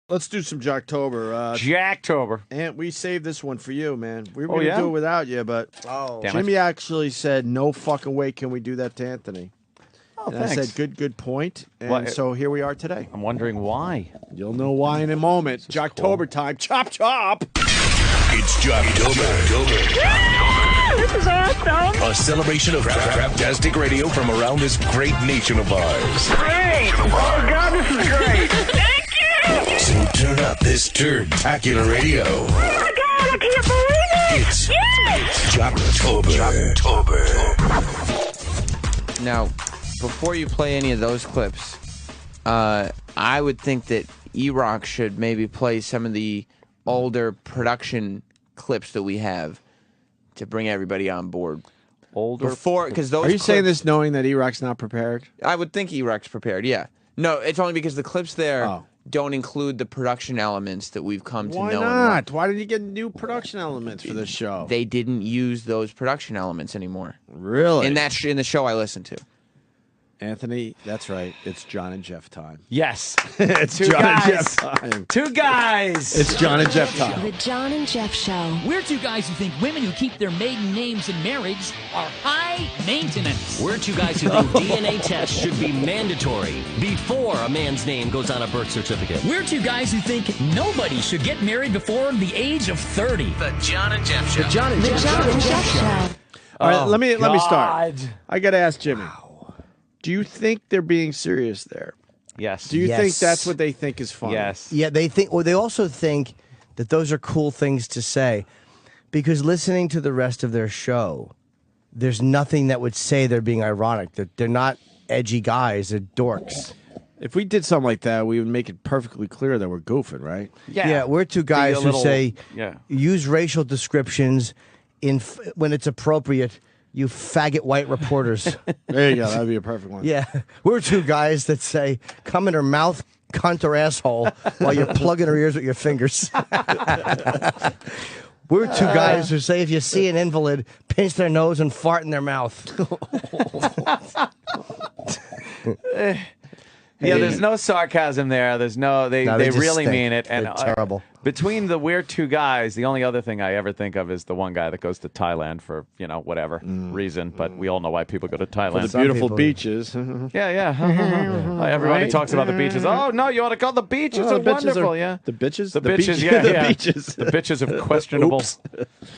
Let's do some Jocktober. Jocktober. And we saved this one for you, man. We were going to do it without you, but Damn Jimmy actually said, no fucking way can we do that to Anthony. Oh, and thanks. I said, good point. And so here we are today. I'm wondering why. You'll know why in a moment. Jocktober time. Chop, chop. It's Jocktober. This is awesome. A celebration of craptastic radio from around this great nation of ours. Great. Oh, God, this is great. Thank you. So turn up this turd-tacular radio. Oh, my God, I can't believe it. It's Jocktober. Now, before you play any of those clips, I would think that E-Rock should maybe play some of the older production clips that we have to bring everybody on board. Because those. Are you saying this knowing that E-Rock's not prepared? I would think E-Rock's prepared. Yeah. No, it's only because the clips there don't include the production elements that we've come to know. Why not? Why did you get new production elements for this show? They didn't use those production elements anymore. Really? In the show I listened to. Anthony, that's right. It's John and Jeff time. Yes. It's Two John guys. and Jeff time. Two guys. It's John and Jeff time. The John and Jeff Show. We're two guys who think women who keep their maiden names in marriage are high maintenance. We're two guys who think DNA tests should be mandatory before a man's name goes on a birth certificate. We're two guys who think nobody should get married before the age of 30. The John and Jeff Show. The John and Jeff Show. All right, let me start. God. I got to ask Jimmy. Do you think they're being serious there? Yes. Do you think that's what they think is funny? Yes. Yeah, they think, or they also think that those are cool things to say, because listening to the rest of their show, there's nothing that would say they're being ironic. They're not edgy guys. They're dorks. If we did something like that, we would make it perfectly clear that we're goofing, right? Yeah, we're two guys who say yeah. use racial descriptions when it's appropriate. You faggot white reporters. There you go. That would be a perfect one. Yeah. We're two guys that say, come in her mouth, cunt or asshole, while you're plugging her ears with your fingers. We're two guys who say if you see an invalid, pinch their nose and fart in their mouth. Yeah, there's no sarcasm there. There's no, they just really stink. mean it. And They're terrible. Between the we're two guys, the only other thing I ever think of is the one guy that goes to Thailand for, whatever reason. But we all know why people go to Thailand. For the beautiful beaches. Yeah. Everybody talks about the beaches. Oh, no, you ought to call the beaches. Oh, are wonderful, yeah. The bitches? The bitches, beach- yeah. The yeah. beaches. The bitches of questionable. Oops.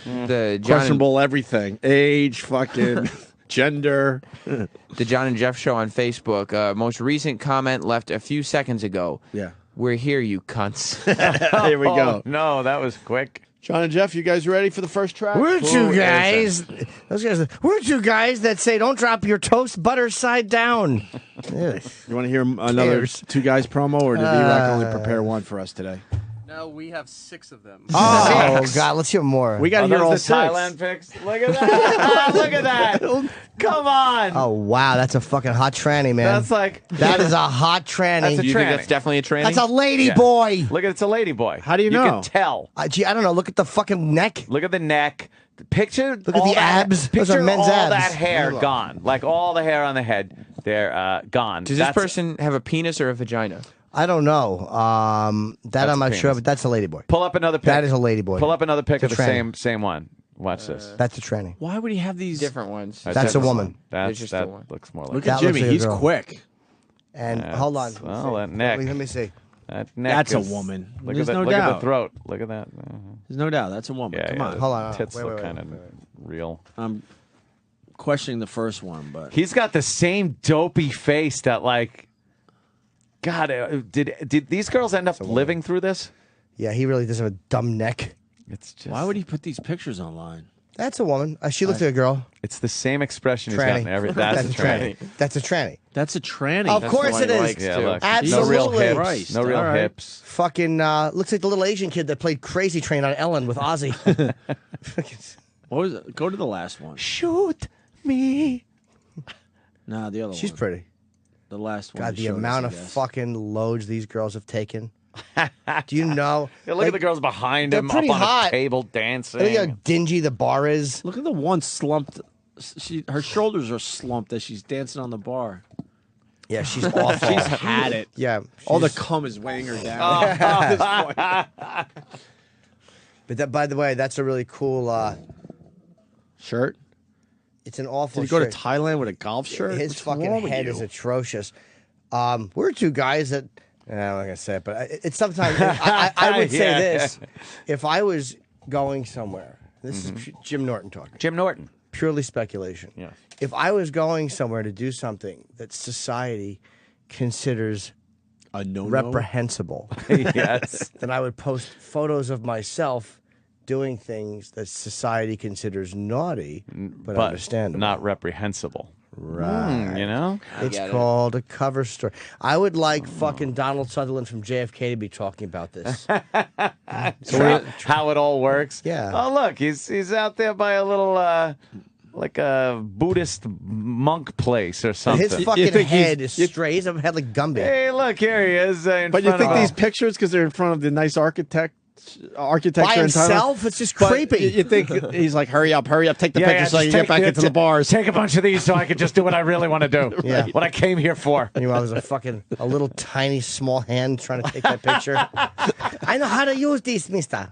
The John Questionable everything. Age, fucking gender. The John and Jeff Show on Facebook. Most recent comment left a few seconds ago. Yeah. We're here, you cunts. Here we go. Oh, no, that was quick. John and Jeff, you guys ready for the first track? We're two guys. Those guys. We're two guys that say, "Don't drop your toast butter side down." You want to hear another Two Guys promo, or did E-Rock only prepare one for us today? No, we have 6 of them. Oh God, let's hear more. We got to hear all the 6. Thailand pics. Look at that. Look at that. Come on. Oh wow, that's a fucking hot tranny, man. That's like. That is a hot tranny. That's a You think tranny. that's definitely a tranny? That's a lady Yeah. boy. Look at it's a lady boy. How do you know? You can tell. Gee, I don't know. Look at the fucking neck. Look at the neck. Picture Look at all the that, abs. Picture Those are men's all abs. that hair gone. Like all the hair on the head, they're gone. Does this person have a penis or a vagina? I don't know. That I'm not sure, but that's a lady boy. Pull up another pic. That is a lady boy. Pull up another pic of It's the a tranny. same one. Watch this. That's a tranny. Why would he have these? Different ones. That's a woman. That It's just a one. looks more like. Look it. at That looks Jimmy. like a He's girl. quick. And hold on. Well, that neck. Let me see. That neck. That's a is- woman. Look There's at that. no Look at the doubt. throat. Look at that. There's no doubt. That's a woman. Yeah, Come yeah, on. the Hold on. Tits Wait, look wait, kind of wait. real. I'm questioning the first one, but He's got the same dopey face that like. God, did these girls end up living through this? Yeah, he really does have a dumb neck. It's just. why would he put these pictures online? That's a woman. She looks like a girl. It's the same expression he's got Tranny. in every. That's a tranny. That's a tranny. That's a tranny. Of That's course the it one he is. likes, Yeah, too. look. Absolutely. No real hips. Christ. No real All right. hips. Fucking looks like the little Asian kid that played Crazy Train on Ellen with Ozzy. What was it? Go to the last one. Shoot me. Nah, the other one. She's pretty. The last one. God, you the showed amount us, of I guess. fucking loads these girls have taken. Do you know? Yeah, look at the girls behind they're him up pretty on hot. a table dancing. Look how dingy the bar is. Look at the one slumped. Her shoulders are slumped as she's dancing on the bar. Yeah, she's awful. She's had it. Yeah. All the she's- cum is weighing her down at this point. But that, by the way, that's a really cool Shirt? it's an awful Did he go to shirt. Thailand with a golf shirt? His What's fucking wrong with head you? is atrocious. We're two guys that I'm not gonna say it, but it's sometimes I would say Yeah. this: if I was going somewhere, this is Jim Norton talking, Jim Norton. purely speculation. Yeah. If I was going somewhere to do something that society considers a no reprehensible, Yes. then I would post photos of myself doing things that society considers naughty, but understandable. not reprehensible. Right. You know? It's called a cover story. I would like fucking Donald Sutherland from JFK to be talking about this. How it all works. Yeah. Oh, look, he's out there by a little like a Buddhist monk place or something. His fucking think head he's- is straight. He's a head like Gumby. Hey, look, here he is. But you think these pictures, because they're in front of the nice architecture By in Thailand? himself? It's just But creepy. You think he's like, hurry up, take the picture so you can get back into the bars. Take a bunch of these so I can just do what I really want to do. Yeah. What I came here for. Meanwhile, there's a little tiny small hand trying to take that picture. I know how to use this, mister.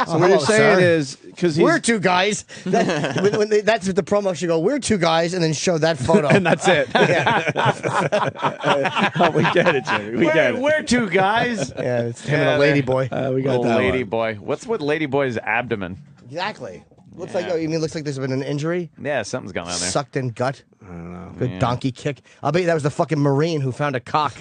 So what you're saying is, because we're two guys. That's what the promo should go. We're two guys, and then show that photo. and that's it. We get it, Jimmy. We get it. We're two guys. Yeah, it's him and a lady boy. We got Little that lady one. boy. What's with lady boy's abdomen? Exactly. Looks like. Oh, you mean looks like there's been an injury? Yeah, something's going on there. Sucked in gut. I don't know. Good donkey kick. I'll bet you that was the fucking Marine who found a cock,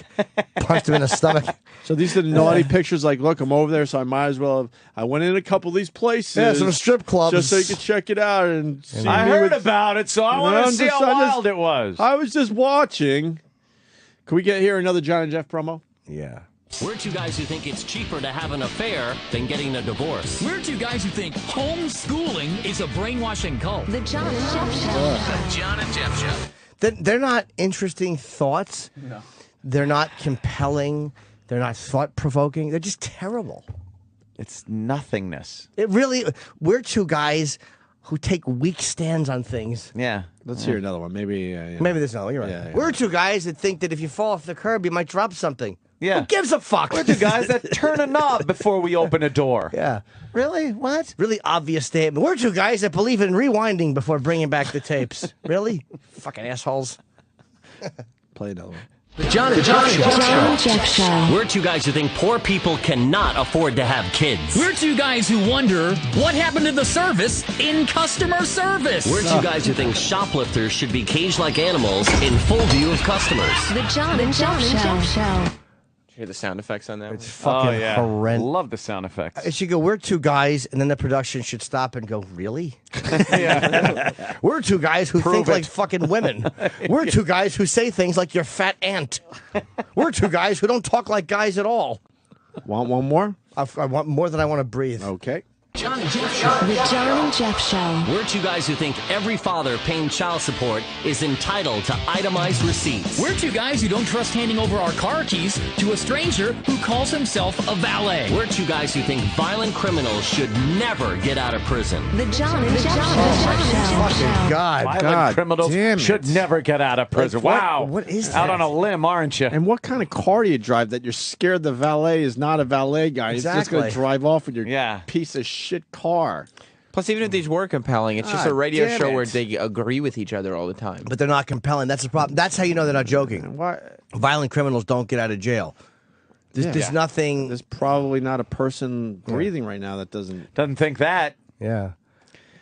punched him in the stomach. So these are the naughty pictures. Like, look, I'm over there, so I might as well. I went in a couple of these places. Yeah, some strip clubs. just so you could check it out and see. I me heard with- about it, so I want to see how wild it was. I was just watching. Can we get here another John and Jeff promo? Yeah. We're two guys who think it's cheaper to have an affair than getting a divorce. We're two guys who think homeschooling is a brainwashing cult. The John and Jeff Show. The John and Jeff Show. They're not interesting thoughts. No. They're not compelling. They're not thought provoking. They're just terrible. It's nothingness. It really. We're two guys who take weak stands on things. Yeah. Let's hear another one. Maybe. Maybe there's no. You're right. Yeah, yeah. We're two guys that think that if you fall off the curb, you might drop something. Yeah. Who gives a fuck? We're two guys that turn a knob before we open a door. Yeah. Really? What? Really obvious statement. We're two guys that believe in rewinding before bringing back the tapes. Really? Fucking assholes. Play another one. The John and Jeff Show. John and Jeff Show. We're two guys who think poor people cannot afford to have kids. We're two guys who wonder what happened to the service in customer service. We're two guys who think shoplifters should be caged like animals in full view of customers. The John and Jeff Show. Hear the sound effects on that one? It's fucking horrendous. Love the sound effects. It should go, we're two guys, and then the production should stop and go, really? We're two guys who think like fucking women. We're two guys who say things like your fat aunt. We're two guys who don't talk like guys at all. Want one more? I want more than I want to breathe. Okay. John and Jeff Show. The John and Jeff Show. We're two guys who think every father paying child support is entitled to itemized receipts. We're two guys who don't trust handing over our car keys to a stranger who calls himself a valet. We're two guys who think violent criminals should never get out of prison. The John and Jeff Show. Fucking God. Violent God criminals damn should it. never get out of prison. Like, what- Wow. what is Out that? on a limb, aren't you? And what kind of car do you drive that you're scared the valet is not a valet guy? He's just going to Exactly. drive off with your Yeah. piece of shit car. Plus, even if these were compelling, it's just God a radio damn show it. where they agree with each other all the time. But they're not compelling. That's the problem. That's how you know they're not joking. What? Violent criminals don't get out of jail. There's nothing. There's probably not a person breathing right now that doesn't Doesn't think that. Yeah.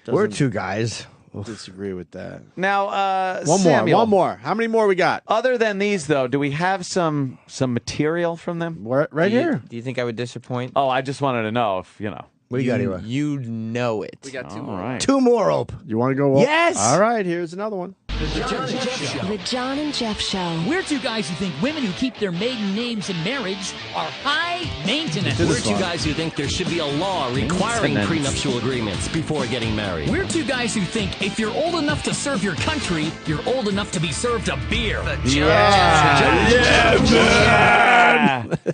We're two guys. disagree with that. Now, One Samuel, more. How many more we got? Other than these, though, do we have some material from them? Right here. Do you think I would disappoint? Oh, I just wanted to know if, you know. What do you got here? You know it. We got two All more. right. Two more, Ope. You want to go? Yes! All right, here's another one. The John and Jeff Show. We're two guys who think women who keep their maiden names in marriage are high maintenance. We're two guys who think there should be a law requiring Maintenance. prenuptial agreements before getting married. We're two guys who think if you're old enough to serve your country, you're old enough to be served a beer.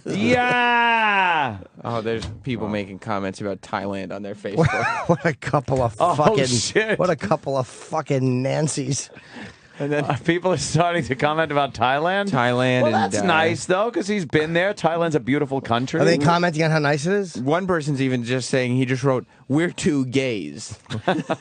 Yeah. Oh, there's people making comments about Thailand on their Facebook. What a couple of Oh, fucking. shit. What a couple of fucking Nancys. And then people are starting to comment about Thailand. Thailand. Well, and, that's nice though, because he's been there. Thailand's a beautiful country. Are they commenting on how nice it is? One person's even just saying, he just wrote, "We're two gays."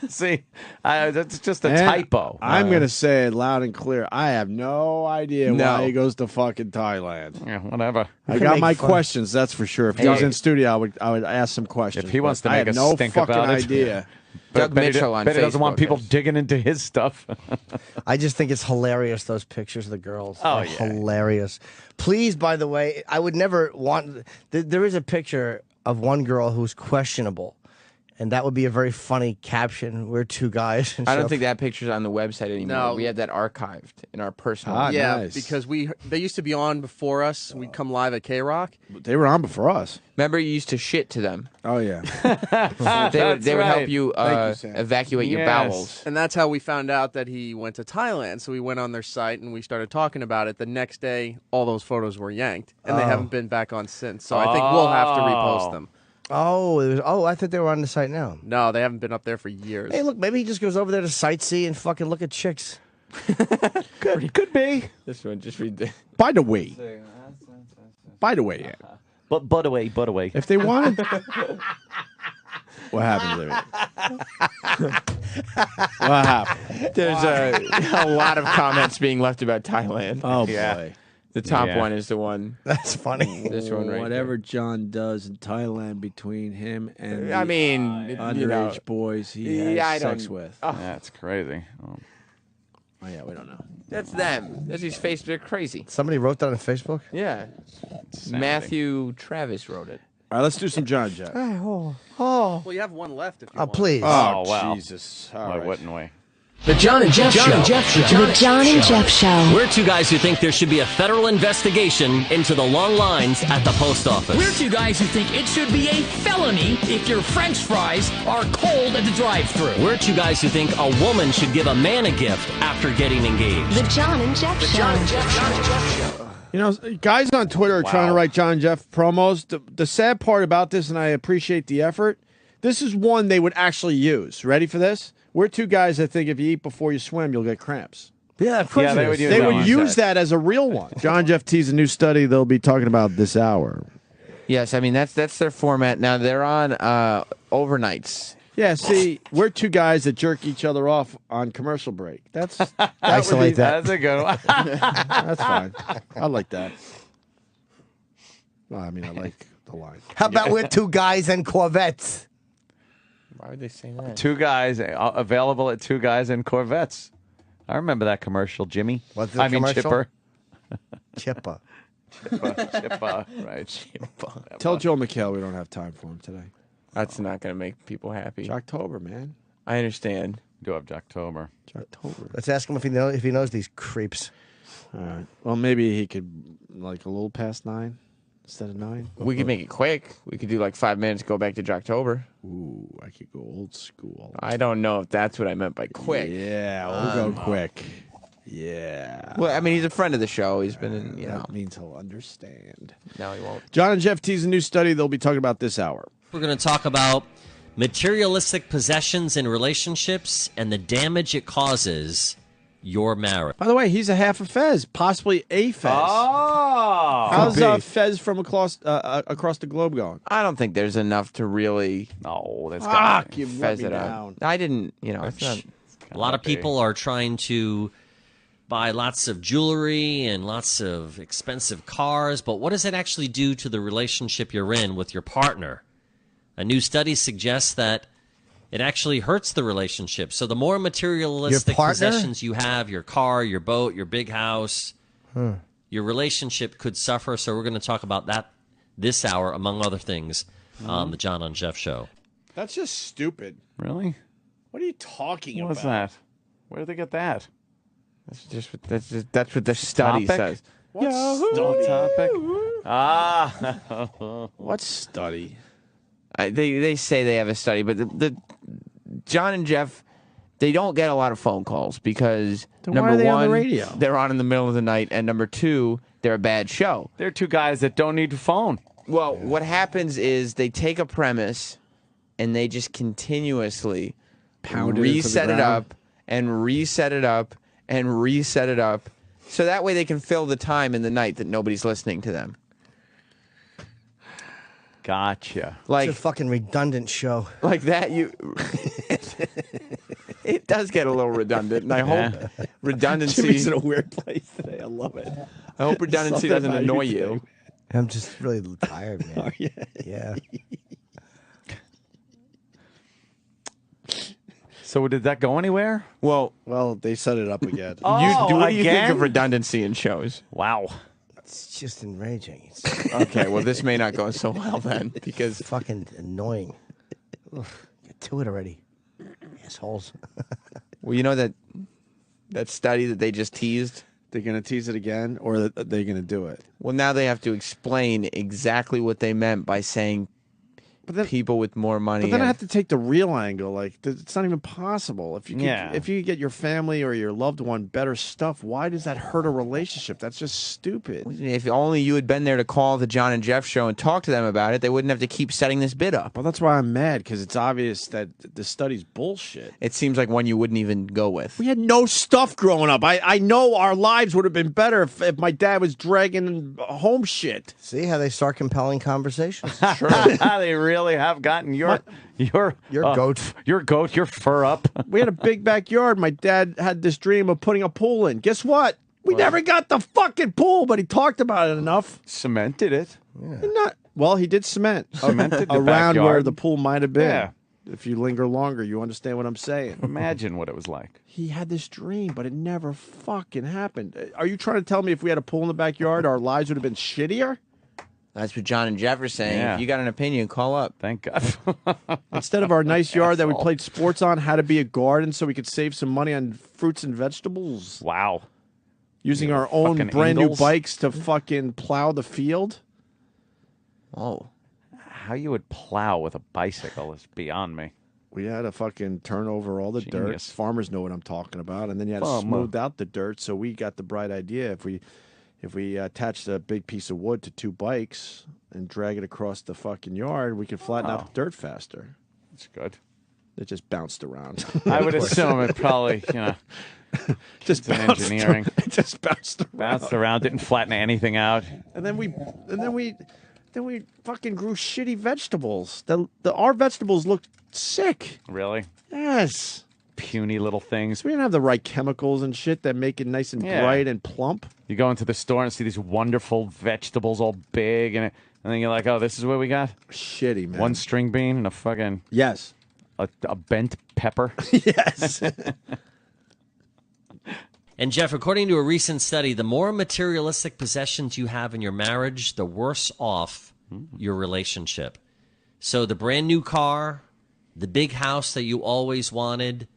See, that's just a And typo. I'm going to say it loud and clear. I have no idea why he goes to fucking Thailand. Yeah, whatever. I got my questions, that's for sure. If he was in studio, I would ask some questions. If he wants to I make have a no stink fucking about it. idea. Doug Mitchell on Bet he doesn't want Facebook people is- digging into his stuff. I just think it's hilarious, those pictures of the girls. Oh, They're hilarious. Please, by the way, I would never want... There is a picture of one girl who's questionable, and that would be a very funny caption. We're two guys. I don't think that picture's on the website anymore. No. We have that archived in our personal. Yeah, nice. because they used to be on before us. We'd come live at K-Rock. They were on before us. Remember, you used to shit to them. Oh, yeah. They would help right. you, Thank you, Sam. evacuate your Yes. bowels. And that's how we found out that he went to Thailand. So we went on their site and we started talking about it. The next day, all those photos were yanked, and they haven't been back on since. So I think we'll have to repost them. I thought they were on the site now. No, they haven't been up there for years. Hey, look, maybe he just goes over there to sightsee and fucking look at chicks. Could be. This one, just read the. By the way, yeah. But away. If they wanted... What happened, Louis? What happened? There's a lot of comments being left about Thailand. Oh, Yeah. boy. The top Yeah. one is the one. That's funny. This one right Whatever John does in Thailand between him and I mean, underage boys he has Yeah, I sex don't- with. That's crazy. Oh. Oh, yeah, we don't know. That's them. That's his face. They're crazy. Somebody wrote that on Facebook? Yeah. Matthew Travis wrote it. All right, let's do some John Jeff. Well, you have one left if you want. Please. Oh, wow. Jesus. All Why right. wouldn't we? The John and Jeff Show. The John and Jeff Show. We're two guys who think there should be a federal investigation into the long lines at the post office. We're two guys who think it should be a felony if your French fries are cold at the drive-thru. We're two guys who think a woman should give a man a gift after getting engaged. The John and Jeff Show. You know, guys on Twitter are trying to write John Jeff promos. The sad part about this, and I appreciate the effort, this is one they would actually use. Ready for this? We're two guys that think if you eat before you swim, you'll get cramps. Yeah, of course Yeah, it they is. would use They that would one. use that as a real one. John Jeff teased a new study they'll be talking about this hour. Yes, I mean that's their format. Now they're on overnights. Yeah, see, we're two guys that jerk each other off on commercial break. That's Isolate that. That's a good one. That's fine. I like that. Well, I mean, I like the line. How about we're two guys and Corvettes? Why would they say that? Two guys available at Two Guys in Corvettes. I remember that commercial, Jimmy. What's the commercial? Chipper. Chippa. Chipper, right. Tell Joe McHale we don't have time for him today. That's not going to make people happy. Jocktober, man. I understand. Do have Jocktober. Jocktober. Let's ask him if he knows these creeps. All right. Well, maybe he could, like, a little past 9 instead of 9. We could make it quick. We could do like 5 minutes, go back to Jocktober. Ooh, I could go old school. I don't know if that's what I meant by quick. Yeah, we'll go quick. Yeah. Well, I mean, he's a friend of the show. He's been in, That means he'll understand. No, he won't. John and Jeff tease a new study they'll be talking about this hour. We're going to talk about materialistic possessions in relationships and the damage it causes your marriage. By the way, he's a half a Fez, possibly a Fez. Oh! How's Fez from across the globe going? I don't think there's enough to really No, that's Fuck, you let fez me it out. down. I didn't, it's not. A lot of people are trying to buy lots of jewelry and lots of expensive cars, but what does it actually do to the relationship you're in with your partner? A new study suggests that it actually hurts the relationship. So the more materialistic possessions you have, your car, your boat, your big house, your relationship could suffer. So we're going to talk about that this hour, among other things, on the John and Jeff Show. That's just stupid. Really? What are you talking What's about? that? Where did they get that? That's what the study Topic? says. What Study topic? Ah. What study? They say they have a study, but the John and Jeff, they don't get a lot of phone calls because Then why number are they one, on the radio? they're on in the middle of the night, and number two, they're a bad show. They're two guys that don't need to phone. Well, what happens is they take a premise and they just continuously Pound it into the reset it ground. up and reset it up and reset it up, so that way they can fill the time in the night that nobody's listening to them. Gotcha. Like It's a fucking redundant show. Like that, it does get a little redundant, and I hope redundancy. Jimmy's in a weird place today. I love it. I hope redundancy doesn't annoy you. I'm just really tired, man. Oh, yeah. Yeah. So did that go anywhere? Well, they set it up again. Oh, what do you think again? of redundancy in shows? Wow. It's just enraging. It's Okay, well, this may not go so well then, because fucking annoying. Ugh, get to it already, assholes. well, you know that study that they just teased. They're going to tease it again, or are they going to do it? Well, now they have to explain exactly what they meant by saying people with more money. But then I have to take the real angle. Like, it's not even possible. If you could get your family or your loved one better stuff, why does that hurt a relationship? That's just stupid. If only you had been there to call the John and Jeff show and talk to them about it, they wouldn't have to keep setting this bid up. Well, that's why I'm mad, because it's obvious that the study's bullshit. It seems like one you wouldn't even go with. We had no stuff growing up. I know our lives would have been better if my dad was dragging home shit. See how they start compelling conversations? Sure. They really have gotten your goat. Your fur up. We had a big backyard. My dad had this dream of putting a pool in. Guess what? We never got the fucking pool, but he talked about it enough. Cemented it. He did cement. Cemented the around backyard. where the pool might have been. Yeah. If you linger longer, you understand what I'm saying. Imagine what it was like. He had this dream, but it never fucking happened. Are you trying to tell me if we had a pool in the backyard, our lives would have been shittier? That's what John and Jeff are saying. Yeah. If you got an opinion, call up. Thank God. Instead of our nice yard that we played sports on, had to be a garden so we could save some money on fruits and vegetables. Wow. Using our own fucking brand new Ingalls. bikes to fucking plow the field. Oh. How you would plow with a bicycle is beyond me. We had to fucking turn over all the dirt. Genius. Farmers know what I'm talking about. And then you had to smooth out the dirt. So we got the bright idea. If we attached a big piece of wood to two bikes and drag it across the fucking yard, we could flatten out the dirt faster. That's good. It just bounced around. I would assume it probably, just it's bounced engineering. It just bounced around. Bounced around, didn't flatten anything out. And then we fucking grew shitty vegetables. Our vegetables looked sick. Really? Yes. Puny little things. We didn't have the right chemicals and shit that make it nice and bright and plump. You go into the store and see these wonderful vegetables all big, and then you're like, oh, this is what we got? Shitty, man. One string bean and a fucking... Yes. A bent pepper. Yes. And Jeff, according to a recent study, the more materialistic possessions you have in your marriage, the worse off your relationship. So the brand new car, the big house that you always wanted,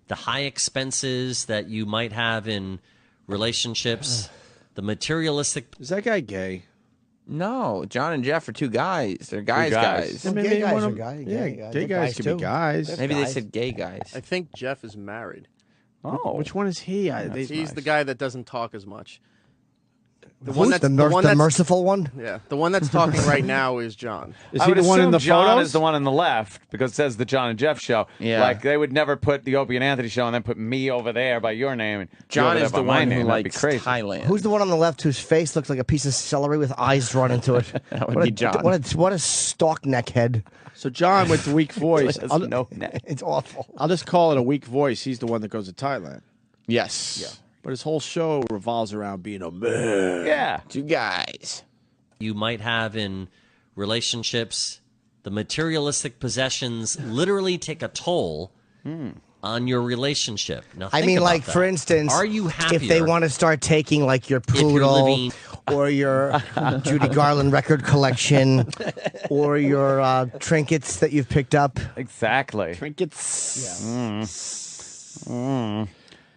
the high expenses that you might have in relationships, the materialistic... Is that guy gay? No, John and Jeff are two guys. They're guys. Gay guys are guys. Yeah, gay guys can be too. guys. Maybe they said gay guys. I think Jeff is married. Oh. Which one is he? He's the guy that doesn't talk as much. Who's the merciful one? Yeah, the one that's talking right now is John. Is I he would the one in assume the John photos? is the one on the left because it says the John and Jeff show. Yeah. Like they would never put the Opie and Anthony show and then put me over there by your name. And you John over there is by the my one name. who That'd be likes crazy. Thailand. Who's the one on the left whose face looks like a piece of celery with eyes drawn into it? That would What be a- John. What a stalk neck head. So John with the weak voice. Has I'll, no neck. It's awful. I'll just call it a weak voice. He's the one that goes to Thailand. Yes. Yeah. But his whole show revolves around being a man. Yeah. Two guys. you might have in relationships. The materialistic possessions literally take a toll on your relationship. Now, I think mean, about like, that. for instance, are you happier if they want to start taking, like, your you're poodle living- or your Judy Garland record collection or your trinkets that you've picked up? Exactly. Trinkets.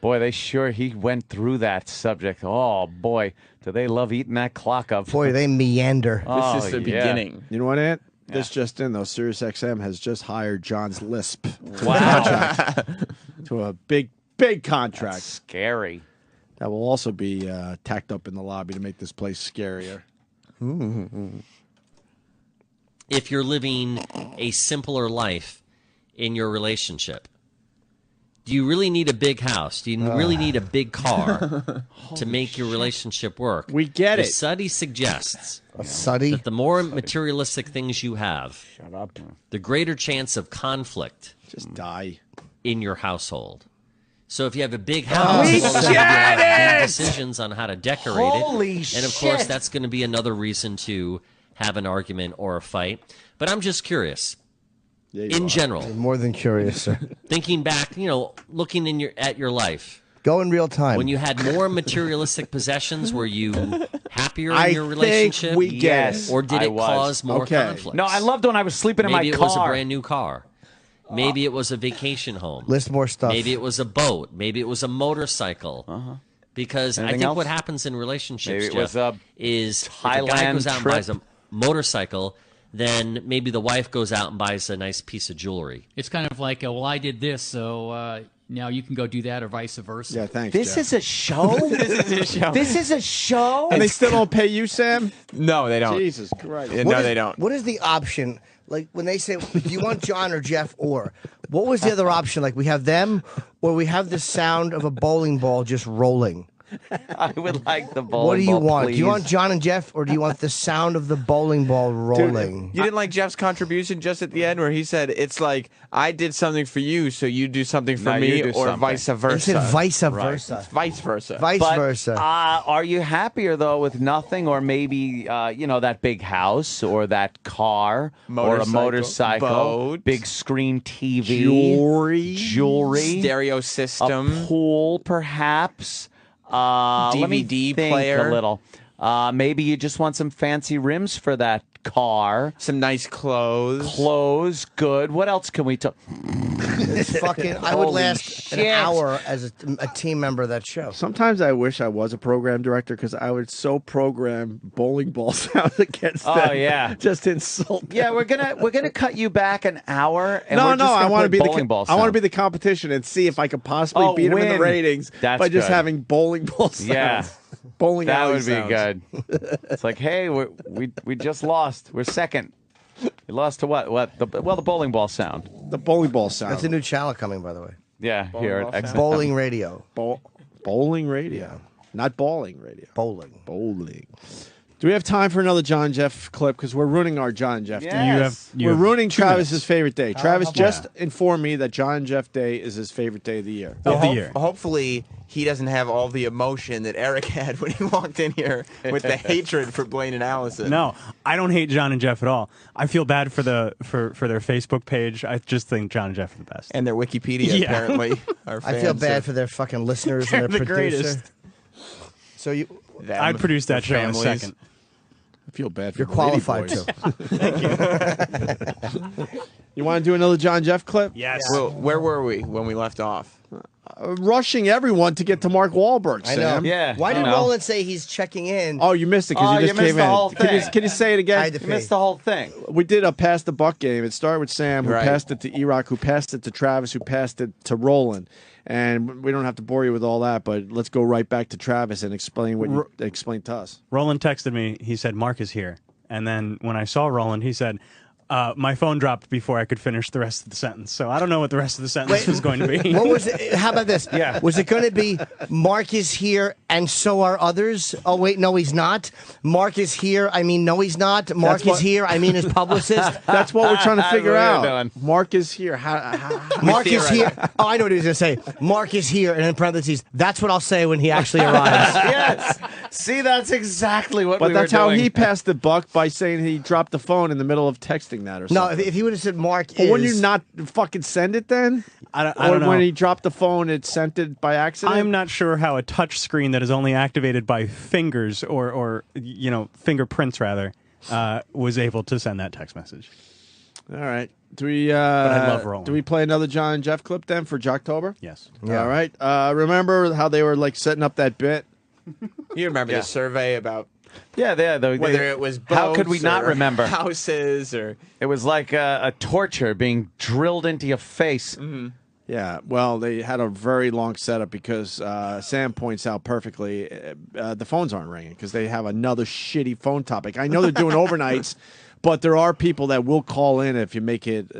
Boy, he went through that subject. Oh, boy, do they love eating that clock up. Boy, they meander. Oh, This is the yeah. beginning. You know what, Ant? This just in, though. SiriusXM has just hired John's Lisp to Wow. a contract, to a big contract. That's scary. That will also be tacked up in the lobby to make this place scarier. if you're living a simpler life in your relationship. Do you really need a big house? Do you really need a big car to make your relationship work? We get the it. study suggests Study? that the more materialistic things you have, Shut up. the greater chance of conflict Just die. in your household. So if you have a big house, We well, then you have get big it! decisions on how to decorate Holy it. And of course, shit. that's going to be another reason to have an argument or a fight. But I'm just curious. In general, More than curious, sir. thinking back, looking at your life, Go in real time. when you had more materialistic possessions, were you happier in I your think relationship? we get Yes, it. Or did I it was. cause more Okay. conflict? No, I loved when I was sleeping in Maybe my it car. was a brand new car. Maybe it was a vacation home. List more stuff. Maybe it was a boat. Maybe it was a motorcycle. Because Anything I think else? what happens in relationships, Maybe it was Jeff, a is if a guy Thailand goes out and trip. buys a motorcycle, then maybe the wife goes out and buys a nice piece of jewelry. It's kind of like, well, I did this, so now you can go do that, or vice versa. Yeah, thanks. This Jeff. is a show? This is a show. This is a show? And they still don't pay you, Sam? No, they don't. Jesus Christ. Yeah, What no, is- they don't. What is the option? Like when they say, do you want John or Jeff or? What was the other option? Like we have them or we have the sound of a bowling ball just rolling. I would like the bowling What do you ball, want? please. Do you want John and Jeff or do you want the sound of the bowling ball rolling? You didn't like Jeff's contribution just at the end where he said, it's like, I did something for you, so you do something for Now me, you do or something. vice He versa. said vice versa. It's vice versa. Vice But, versa. are you happier though with nothing, or maybe that big house, or that car, or a Motorcycle, motorcycle, boat. big screen TV, Jewelry. Stereo a system. pool, perhaps. Let me DVD think player. a little. Maybe you just want some fancy rims for that car. Some nice clothes. Clothes, good. What else can we talk? It's fucking. I would Holy last shit. an hour as a team member of that show. Sometimes I wish I was a program director because I would so program bowling ball sounds against Oh, them. yeah. Just insult them. Yeah, we're gonna cut you back an hour. And No, we're just I gonna want to play be bowling ball I want to sound. be the competition and see if I could possibly beat them in the win. ratings That's by just good. having bowling ball sounds. Yeah. Bowling That alley would be sounds. good. It's like, hey, we just lost. We're second. We lost to what? The bowling ball sound. The bowling ball sound. That's a new channel coming, by the way. Yeah, here at X. Bowling radio. Bowling radio. Not bowling radio. Bowling. Bowling. Do we have time for another John Jeff clip? Because we're ruining our John Jeff Yes. day. You have- you we're have ruining 2 Travis's minutes. favorite day. Travis how just informed me that John Jeff Day is his favorite day of the year. Of the year. Hopefully, he doesn't have all the emotion that Eric had when he walked in here with the hatred for Blaine and Allison. No, I don't hate John and Jeff at all. I feel bad for their Facebook page. I just think John and Jeff are the best. And their Wikipedia, Yeah. apparently. Are I feel fans bad of for their fucking listeners They're and their the producer. greatest. So you, them, I'd produce that show families. in a second. I feel bad for you're the lady qualified boys. to. You want to do another John Jeff clip? Yes. Well, where were we when we left off? Rushing everyone to get to Mark Wahlberg, I know. Sam. Yeah. Why I did know. Roland say he's checking in? Oh, you missed it because Oh, you just you missed came the in. whole Can you, thing. can you say it again? I had to You missed the whole thing. We did a pass the buck game. It started with Sam, who Right. passed it to E-Rock, who passed it to Travis, who passed it to Roland. And we don't have to bore you with all that, but let's go right back to Travis and explain what you explained to us. Roland texted me. He said, Mark is here. And then when I saw Roland, he said, my phone dropped before I could finish the rest of the sentence. So I don't know what the rest of the sentence was going to be. What was it? How about this? Yeah. Was it going to be Mark is here and so are others? Oh, wait, no, he's not. Mark is here. I mean, no, he's not. Mark is what- here. I mean, his publicist. That's what we're trying to figure That's what we're out. doing. Mark is here. How Mark is here. Oh, I know what he was going to say. Mark is here. And in parentheses, that's what I'll say when he actually arrives. Yes. See, that's exactly what But we that's were how doing. he passed the buck, by saying he dropped the phone in the middle of texting that or No, something. if he would have said Mark Well, is. wouldn't you not fucking send it then? I don't Or know. when he dropped the phone, it sent it by accident? I'm not sure how a touch screen that is only activated by fingers or fingerprints rather was able to send that text message. All right. Do we? I love Roland. Do we play another John and Jeff clip then for Jocktober? Yes. Yeah. All right. Remember how they were like setting up that bit? You remember Yeah. the survey about Yeah, whether it was boats how could we not or remember? houses or It was like a torture being drilled into your face. Yeah. Well, they had a very long setup because Sam points out perfectly the phones aren't ringing because they have another shitty phone topic. I know they're doing overnights, But there are people that will call in if you make it,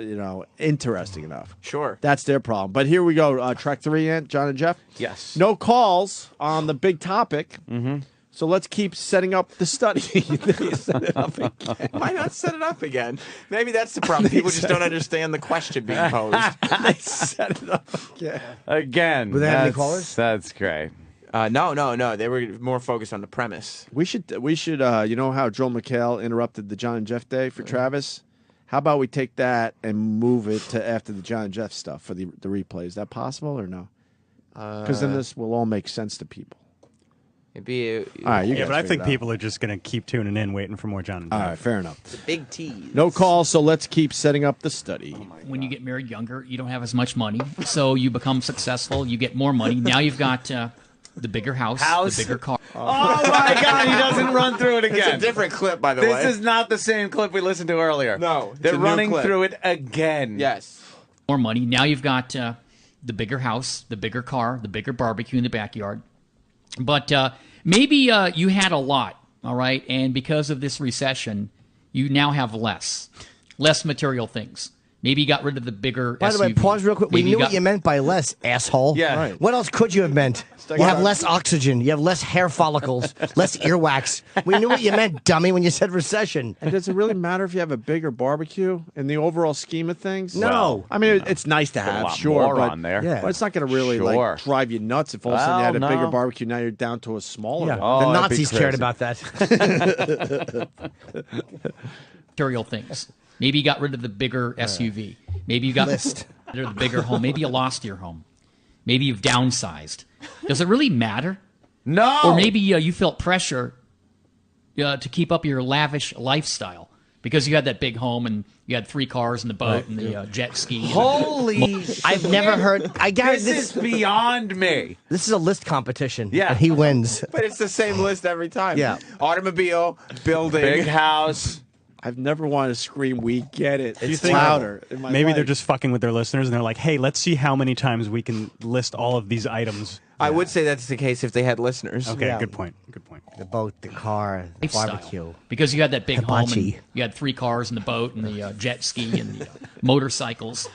interesting enough. Sure. That's their problem. But here we go. Track 3, Ant, John and Jeff. Yes. No calls on the big topic. Mm-hmm. So let's keep setting up the study. Set it up again. Why not set it up again? Maybe that's the problem. People just don't understand the question being posed. They set it up again. Again. Were there any callers? That's great. No. They were more focused on the premise. We should. You know how Joel McHale interrupted the John and Jeff Day for Travis? How about we take that and move it to after the John and Jeff stuff for the replay? Is that possible or no? Because then this will all make sense to people. It'd be all right, but I think people are just going to keep tuning in, waiting for more John and Jeff. All right, fair enough. It's a big tease. No calls, so let's keep setting up the study. When you get married younger, you don't have as much money, so you become successful. You get more money. Now you've got the bigger house, the bigger car. Oh my God, he doesn't run through it again. It's a different clip, by the way. This is not the same clip we listened to earlier. No, it's they're a new running clip. through it again. Yes. More money. Now you've got the bigger house, the bigger car, the bigger barbecue in the backyard. But maybe you had a lot, all right, and because of this recession, you now have less material things. Maybe you got rid of the bigger By the SUV. way, pause real quick. We Maybe knew what you meant by less, asshole. Yeah. Right. What else could you have meant? You have less oxygen. You have less hair follicles, less earwax. We knew what you meant, dummy, when you said recession. And does it really matter if you have a bigger barbecue in the overall scheme of things? No. Well, I mean, it's nice to Put a have, lot sure, more but on there. Yeah. but it's not going to really Sure. drive you nuts if all of a sudden you had a Well, bigger no. barbecue. Now you're down to a smaller Yeah. one. Oh, The that'd be Nazis cared crazy. about that. material things. Maybe you got rid of the bigger SUV. Maybe you got rid of the bigger home. Maybe you lost your home. Maybe you've downsized. Does it really matter? No. Or maybe you felt pressure to keep up your lavish lifestyle because you had that big home and you had 3 cars and the boat and the jet ski. Holy I've never heard. I guarantee this is beyond me. This is a list competition. Yeah. And he wins. But it's the same list every time. Yeah. Automobile, building. Big house. I've never wanted to scream, "We get it." You It's think louder. In my Maybe life. they're just fucking with their listeners, and they're like, "Hey, let's see how many times we can list all of these items." I would say that's the case if they had listeners. Okay, Yeah. good point. Good point. The boat, the car, the lifestyle. barbecue. Because you had that big home and Hibachi. you had 3 cars and the boat and the jet ski and the motorcycles.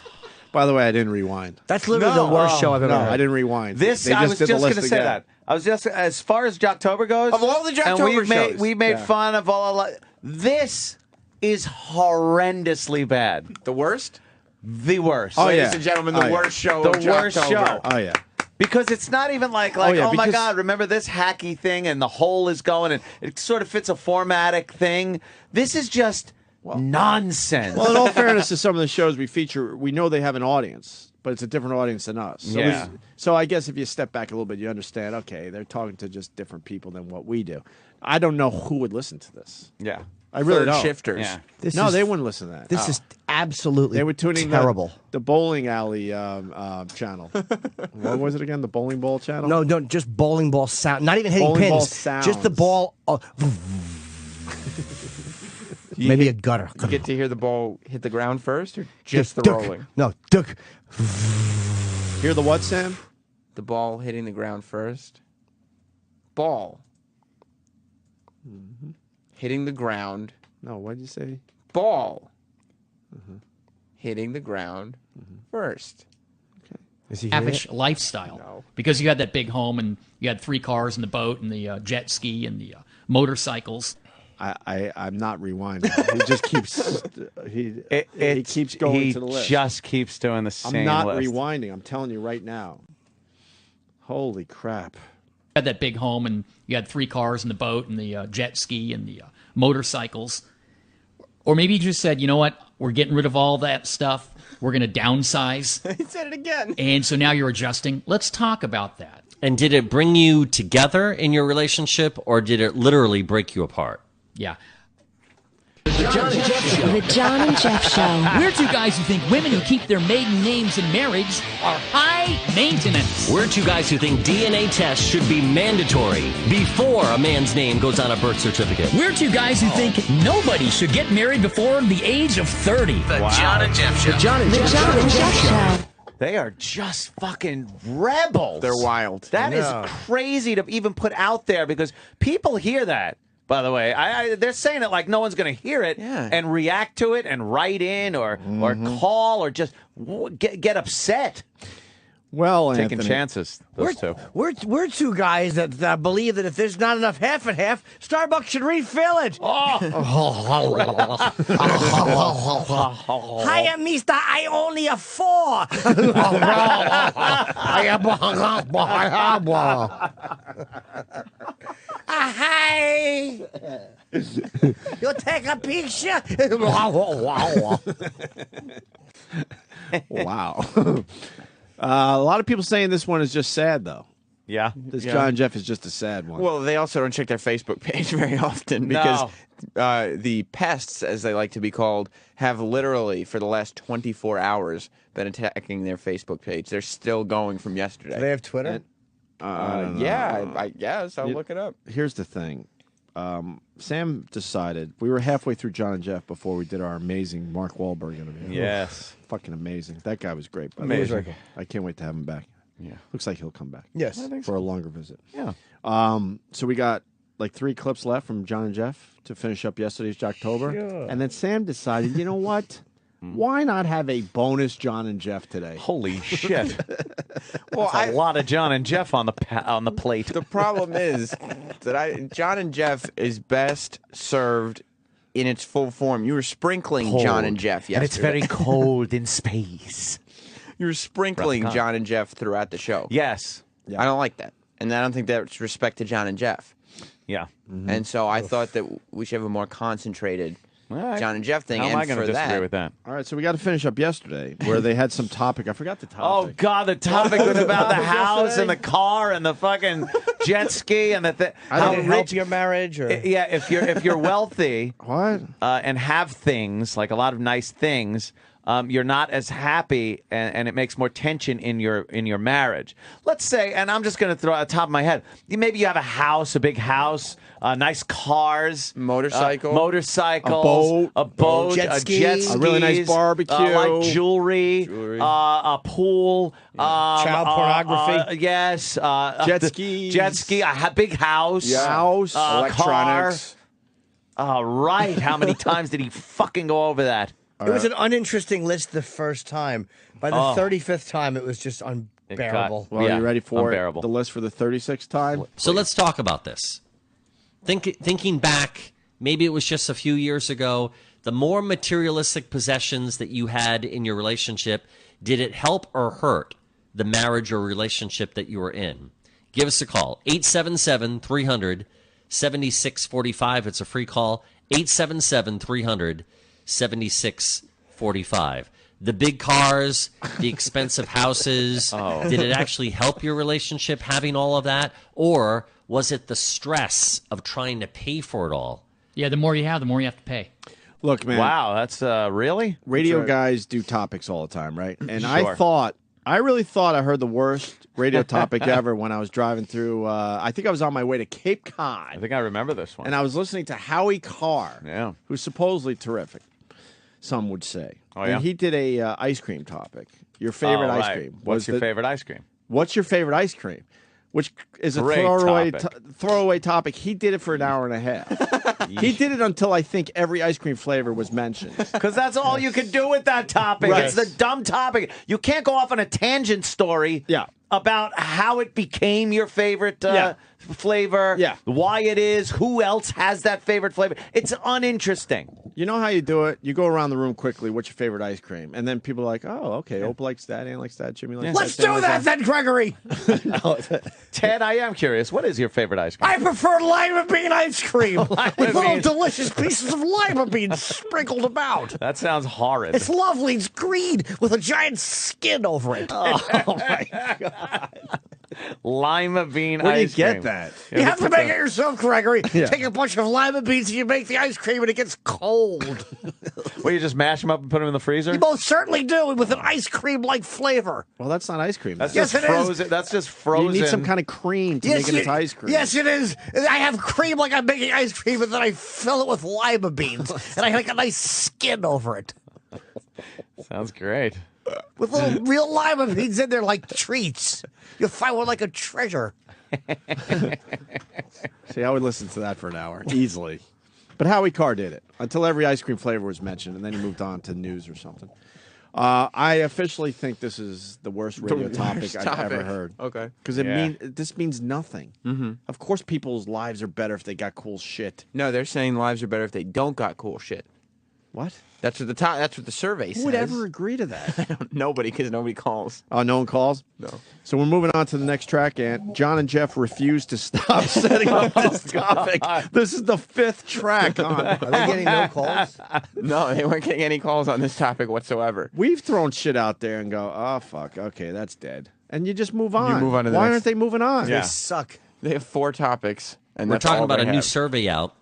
By the way, I didn't rewind. That's literally the worst show I've ever No, heard. I didn't rewind. This They I was did the just list going to say again. that. I was just as far as Jocktober goes. Of all the and Jocktober shows. we made Yeah. fun of all. This is horrendously bad. The worst? The worst. Oh, Ladies yeah. and gentlemen, the Oh, yeah. worst show The of worst Jocktober. show. Oh yeah. Because it's not even like yeah, oh my because- God, remember this hacky thing and the hole is going and it sort of fits a formatic thing. This is just nonsense. Well, in all fairness to some of the shows we feature, we know they have an audience, but it's a different audience than us. So, Yeah. so I guess if you step back a little bit, you understand, okay, they're talking to just different people than what we do. I don't know who would listen to this. yeah. I really Third don't. shifters. Yeah. This No, is, they wouldn't listen to that. This is absolutely They were tuning terrible. the bowling alley channel. What was it again? The bowling ball channel? No, just bowling ball sound. Not even hitting Bowling ball pins. Just the sounds. ball. Maybe a gutter. You get to hear the ball hit the ground first or just the Duck. rolling? No, duck. Hear the what, Sam? The ball hitting the ground first. Ball. Hitting the ground. No, what did you say? Ball. Hitting the ground first. Is he hearing Lavish it? lifestyle. No. Because you had that big home and you had 3 cars and the boat and the jet ski and the motorcycles. I'm not rewinding. He just keeps he keeps going He to the list. just keeps doing the same I'm not list. rewinding. I'm telling you right now. Holy crap. You had that big home and you had 3 cars and the boat and the jet ski and the motorcycles. Or maybe you just said, you know what, we're getting rid of all that stuff. We're going to downsize. He said it again. And so now you're adjusting. Let's talk about that. And did it bring you together in your relationship, or did it literally break you apart? Yeah. The John and Jeff Show. We're 2 guys who think women who keep their maiden names in marriage are high maintenance. We're 2 guys who think DNA tests should be mandatory before a man's name goes on a birth certificate. We're 2 guys who think nobody should get married before the age of 30. The John and Jeff Show. The John and Jeff Show. They are just fucking rebels. They're wild. That is Yeah. crazy to even put out there because people hear that. By the way, they're saying it like no one's going to hear it and react to it and write in or call or just get upset. Well, taking Anthony, chances. Those two. We're two guys that believe that if there's not enough half and half, Starbucks should refill it. Hiya, mister. I only a 4. Hi. You take a picture. Wow. A lot of people saying this one is just sad, though. Yeah. This John and Jeff is just a sad one. Well, they also don't check their Facebook page very often because the pests, as they like to be called, have literally, for the last 24 hours, been attacking their Facebook page. They're still going from yesterday. Do they have Twitter? Yeah, I guess. I'll look it up. Here's the thing. Sam decided, we were halfway through John and Jeff before we did our amazing Mark Wahlberg interview. Yes. Fucking amazing. That guy was great. Amazing. I can't wait to have him back. Yeah. Looks like he'll come back. Yes. For a longer visit. Yeah. So we got like 3 clips left from John and Jeff to finish up yesterday's Jocktober. Yeah. And then Sam decided, you know what? Why not have a bonus John and Jeff today? Holy shit. Well, That's a lot of John and Jeff on the plate. The problem is that John and Jeff is best served in its full form. You were sprinkling John and Jeff yesterday. And it's very cold in space. You were sprinkling John and Jeff throughout the show. Yes. I don't like that. And I don't think that's respect to John and Jeff. Yeah. And so I thought that we should have a more concentrated John and Jeff thing. How am I going to disagree with that? All right, so we got to finish up yesterday where they had some topic. I forgot the topic. Oh, God, the topic was about the house and the car and the fucking jet ski and the thing. How to help your marriage? Or? Yeah, if you're wealthy what and have things, like a lot of nice things, you're not as happy, and it makes more tension in your marriage. Let's say, and I'm just going to throw out the top of my head, maybe you have a house, a big house, nice cars, motorcycles, a boat, jet skis, a really nice barbecue, like jewelry, a pool, child pornography, yes, jet skis, a big house, electronics. Right. How many times did he fucking go over that? It was an uninteresting list the first time. By the 35th time, it was just unbearable. Well, are you ready for unbearable. the list for the 36th time? So let's talk about this. Thinking back, maybe it was just a few years ago, the more materialistic possessions that you had in your relationship, did it help or hurt the marriage or relationship that you were in? Give us a call, 877-300-7645. It's a free call, 877-300-7645. The big cars, the expensive houses, did it actually help your relationship having all of that? Or was it the stress of trying to pay for it all? Yeah, the more you have to pay. Look, man. Wow, that's really? Radio guys do topics all the time, right? And Sure. I really thought I heard the worst radio topic ever when I was driving through, I think I was on my way to Cape Cod. I think I remember this one. And I was listening to Howie Carr, who's supposedly terrific, some would say. Oh, yeah? And he did a ice cream topic. Your favorite ice cream. What's your favorite ice cream? What's your favorite ice cream? Which is a Great throwaway topic. He did it for an hour and a half. He did it until I think every ice cream flavor was mentioned. Because that's all you could do with that topic. Right. It's the dumb topic. You can't go off on a tangent story about how it became your favorite flavor, why it is, who else has that favorite flavor. It's uninteresting. You know how you do it? You go around the room quickly, what's your favorite ice cream? And then people are like, oh, okay, Opie likes that, Ann likes that, Jimmy likes that. Let's do that then, Gregory. Ted, I am curious. What is your favorite ice cream? I prefer lima bean ice cream with little delicious pieces of lima beans sprinkled about. That sounds horrid. It's lovely. It's green with a giant skin over it. Oh, my God. Lima bean Where do you ice cream. get that? You have to make it yourself, Gregory. Take a bunch of lima beans and you make the ice cream and it gets cold. Well, you just mash them up and put them in the freezer? You most certainly do, with an ice cream-like flavor. Well, that's not ice cream. That's Yes, just it frozen. is. That's just frozen. You need some kind of cream to make it into ice cream. Yes, it is. I have cream like I'm making ice cream, and then I fill it with lima beans, and I make a nice skin over it. Sounds great. With little real lima beans in there like treats. You'll find one like a treasure. See, I would listen to that for an hour easily. But Howie Carr did it until every ice cream flavor was mentioned, and then he moved on to news or something. I officially think this is the worst radio topic I've ever heard. Okay. Because this means nothing. Mm-hmm. Of course, people's lives are better if they got cool shit. No, they're saying lives are better if they don't got cool shit. What? That's what the survey says. Who would ever agree to that? Nobody, because nobody calls. Oh, no one calls? No. So we're moving on to the next track, and John and Jeff refuse to stop setting up this topic. This is the 5th track on. Are they getting no calls? No, they weren't getting any calls on this topic whatsoever. We've thrown shit out there and go, oh, fuck, okay, that's dead. And you just move on. You move on to the Why next. aren't they moving on? They suck. They have 4 topics, and We're that's talking all about they a new have. survey out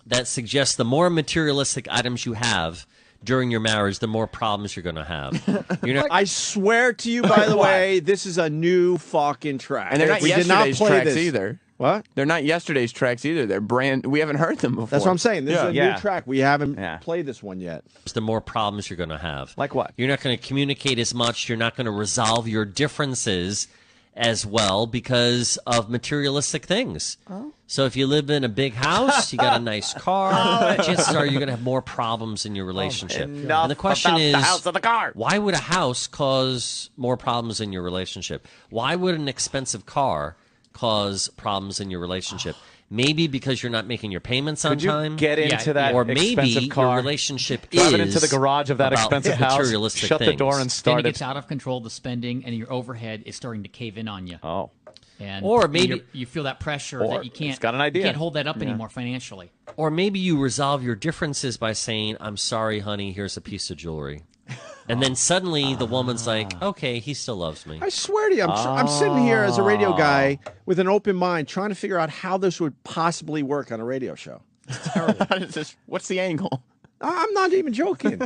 that suggests the more materialistic items you have during your marriage, the more problems you're going to have. You're not, I swear to you, by the way, this is a new fucking track. And they're not We did not yesterday's play tracks this. either. What? They're not yesterday's tracks either. They're brand. We haven't heard them before. That's what I'm saying. This is a new track. We haven't Yeah. played this one yet. the more problems you're going to have. Like what? You're not going to communicate as much. You're not going to resolve your differences as well because of materialistic things. Oh. So if you live in a big house, you got a nice car, chances are you're going to have more problems in your relationship. Enough And the question about is, the house and the car. why would a house cause more problems in your relationship? Why would an expensive car cause problems in your relationship? Maybe because you're not making your payments on Could you time. get into that or maybe expensive car, your relationship drive is it into the garage of that about expensive house, materialistic shut the things. door and Then start it it. gets out of control, the spending, and your overhead is starting to cave in on you. Oh. And Or maybe- you feel that pressure Or that you can't, it's got an idea. you can't hold that up anymore financially. Or maybe you resolve your differences by saying, "I'm sorry, honey, here's a piece of jewelry." And then suddenly the woman's like, "Okay, he still loves me." I swear to you, I'm sitting here as a radio guy with an open mind trying to figure out how this would possibly work on a radio show. What's the angle? I'm not even joking.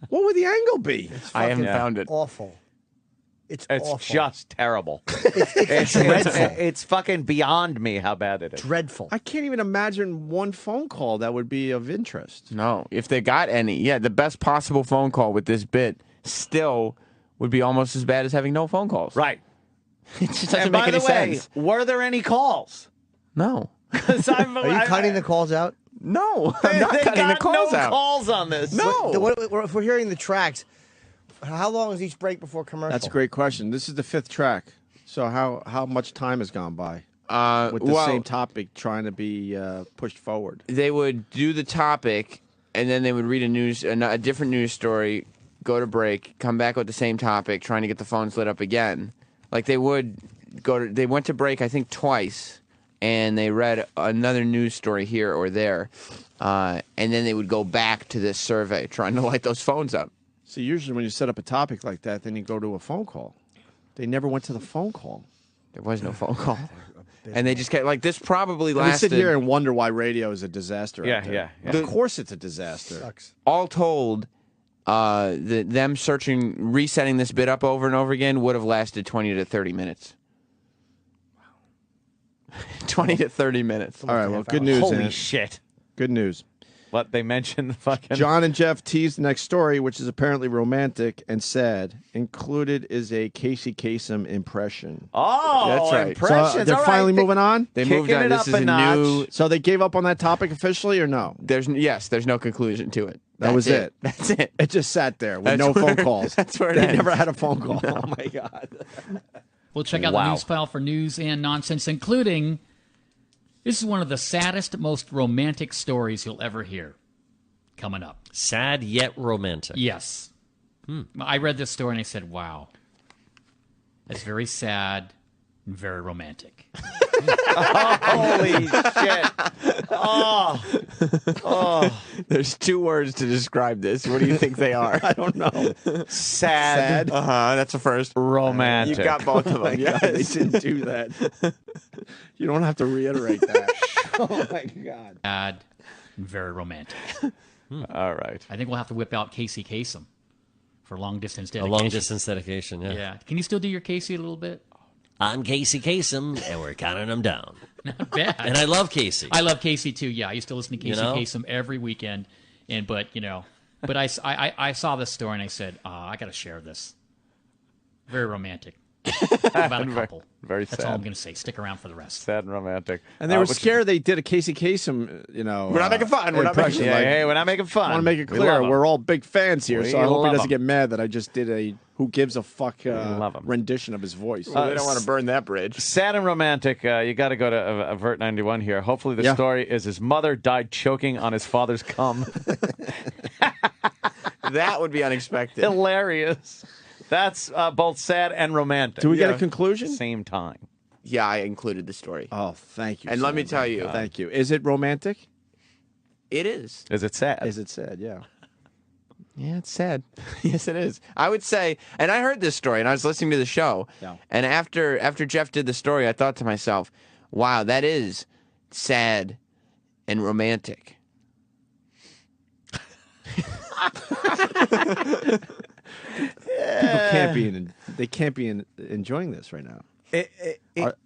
What would the angle be? I haven't found it. Awful. It's It's awful. just terrible. It's dreadful. It's fucking beyond me how bad it is. Dreadful. I can't even imagine one phone call that would be of interest. No, if they got any, the best possible phone call with this bit still would be almost as bad as having no phone calls. Right. It just doesn't And make by any the way, sense. were there any calls? No. Are you cutting the calls out? No, I'm not They cutting the got calls no out. calls on this. No. If we're hearing the tracks, how long is each break before commercial? That's a great question. This is the 5th track. So how much time has gone by with the well, same topic trying to be pushed forward? They would do the topic, and then they would read a different news story, go to break, come back with the same topic, trying to get the phones lit up again. Like they went to break, I think, twice, and they read another news story here or there, and then they would go back to this survey, trying to light those phones up. So usually when you set up a topic like that, then you go to a phone call. They never went to the phone call. There was no phone call. And they just kept, like, this probably And we lasted. sit here and wonder why radio is a disaster. Yeah, out there. yeah, yeah. Of course it's a disaster. All told, them resetting this bit up over and over again would have lasted 20 to 30 minutes. 20 to 30 minutes. All right, well, good news. Holy Ant. shit. Good news. What they mentioned fucking John and Jeff teased the next story, which is apparently romantic and sad. Included is a Casey Kasem impression. Oh, That's right. impressions. So they're All right. finally moving on? They Kicking moved on. it This up is a a notch. new. So they gave up on that topic officially or no? There's no conclusion to it. That was it. That's it. It just sat there with That's no where- phone calls. that's where it They ends. never had a phone call. Oh, my God. We'll check out the Wow. news file for news and nonsense, including this is one of the saddest, most romantic stories you'll ever hear. Coming up. Sad yet romantic. Yes. I read this story and I said, wow. It's very sad and very romantic. Holy shit. Oh. There's 2 words to describe this. What do you think they are? I don't know. Sad. That's the first. Romantic. You got both of them. God, they didn't do that. You don't have to reiterate that. Oh, my God. Sad and very romantic. All right. I think we'll have to whip out Casey Kasem for long distance A dedication. long distance dedication, yeah. Yeah. Can you still do your Casey a little bit? I'm Casey Kasem, and we're counting them down. Not bad. And I love Casey. I love Casey too. Yeah, I used to listen to Casey You know? Kasem every weekend, but But I saw this story and I said, I got to share this. Very romantic. About a couple. Very That's sad. all I'm going to say. Stick around for the rest. Sad and romantic. And they were scared they did a Casey Kasem, We're not making fun. We're not making Yeah, hey, we're not making fun. I want to make it We clear. love 'em. We're all big fans here, We so I hope he love doesn't 'em. get mad that I just did a who gives a fuck love 'em. rendition of his voice. Well, they don't want to burn that bridge. Sad and romantic. You got to go to Avert 91 here. Hopefully, the Yeah. story is his mother died choking on his father's cum. That would be unexpected. Hilarious. That's both sad and romantic. Do we get Yeah. a conclusion? Same time. Yeah, I included the story. Oh, thank you. And let me Sam. tell you, Thank you. Is it romantic? it is. Is it sad? Is it sad? Yeah. Yeah, it's sad. Yes, it is. I would say, and I heard this story, and I was listening to the show, Yeah. and after Jeff did the story, I thought to myself, wow, that is sad and romantic. People can't be they can't be enjoying this right now.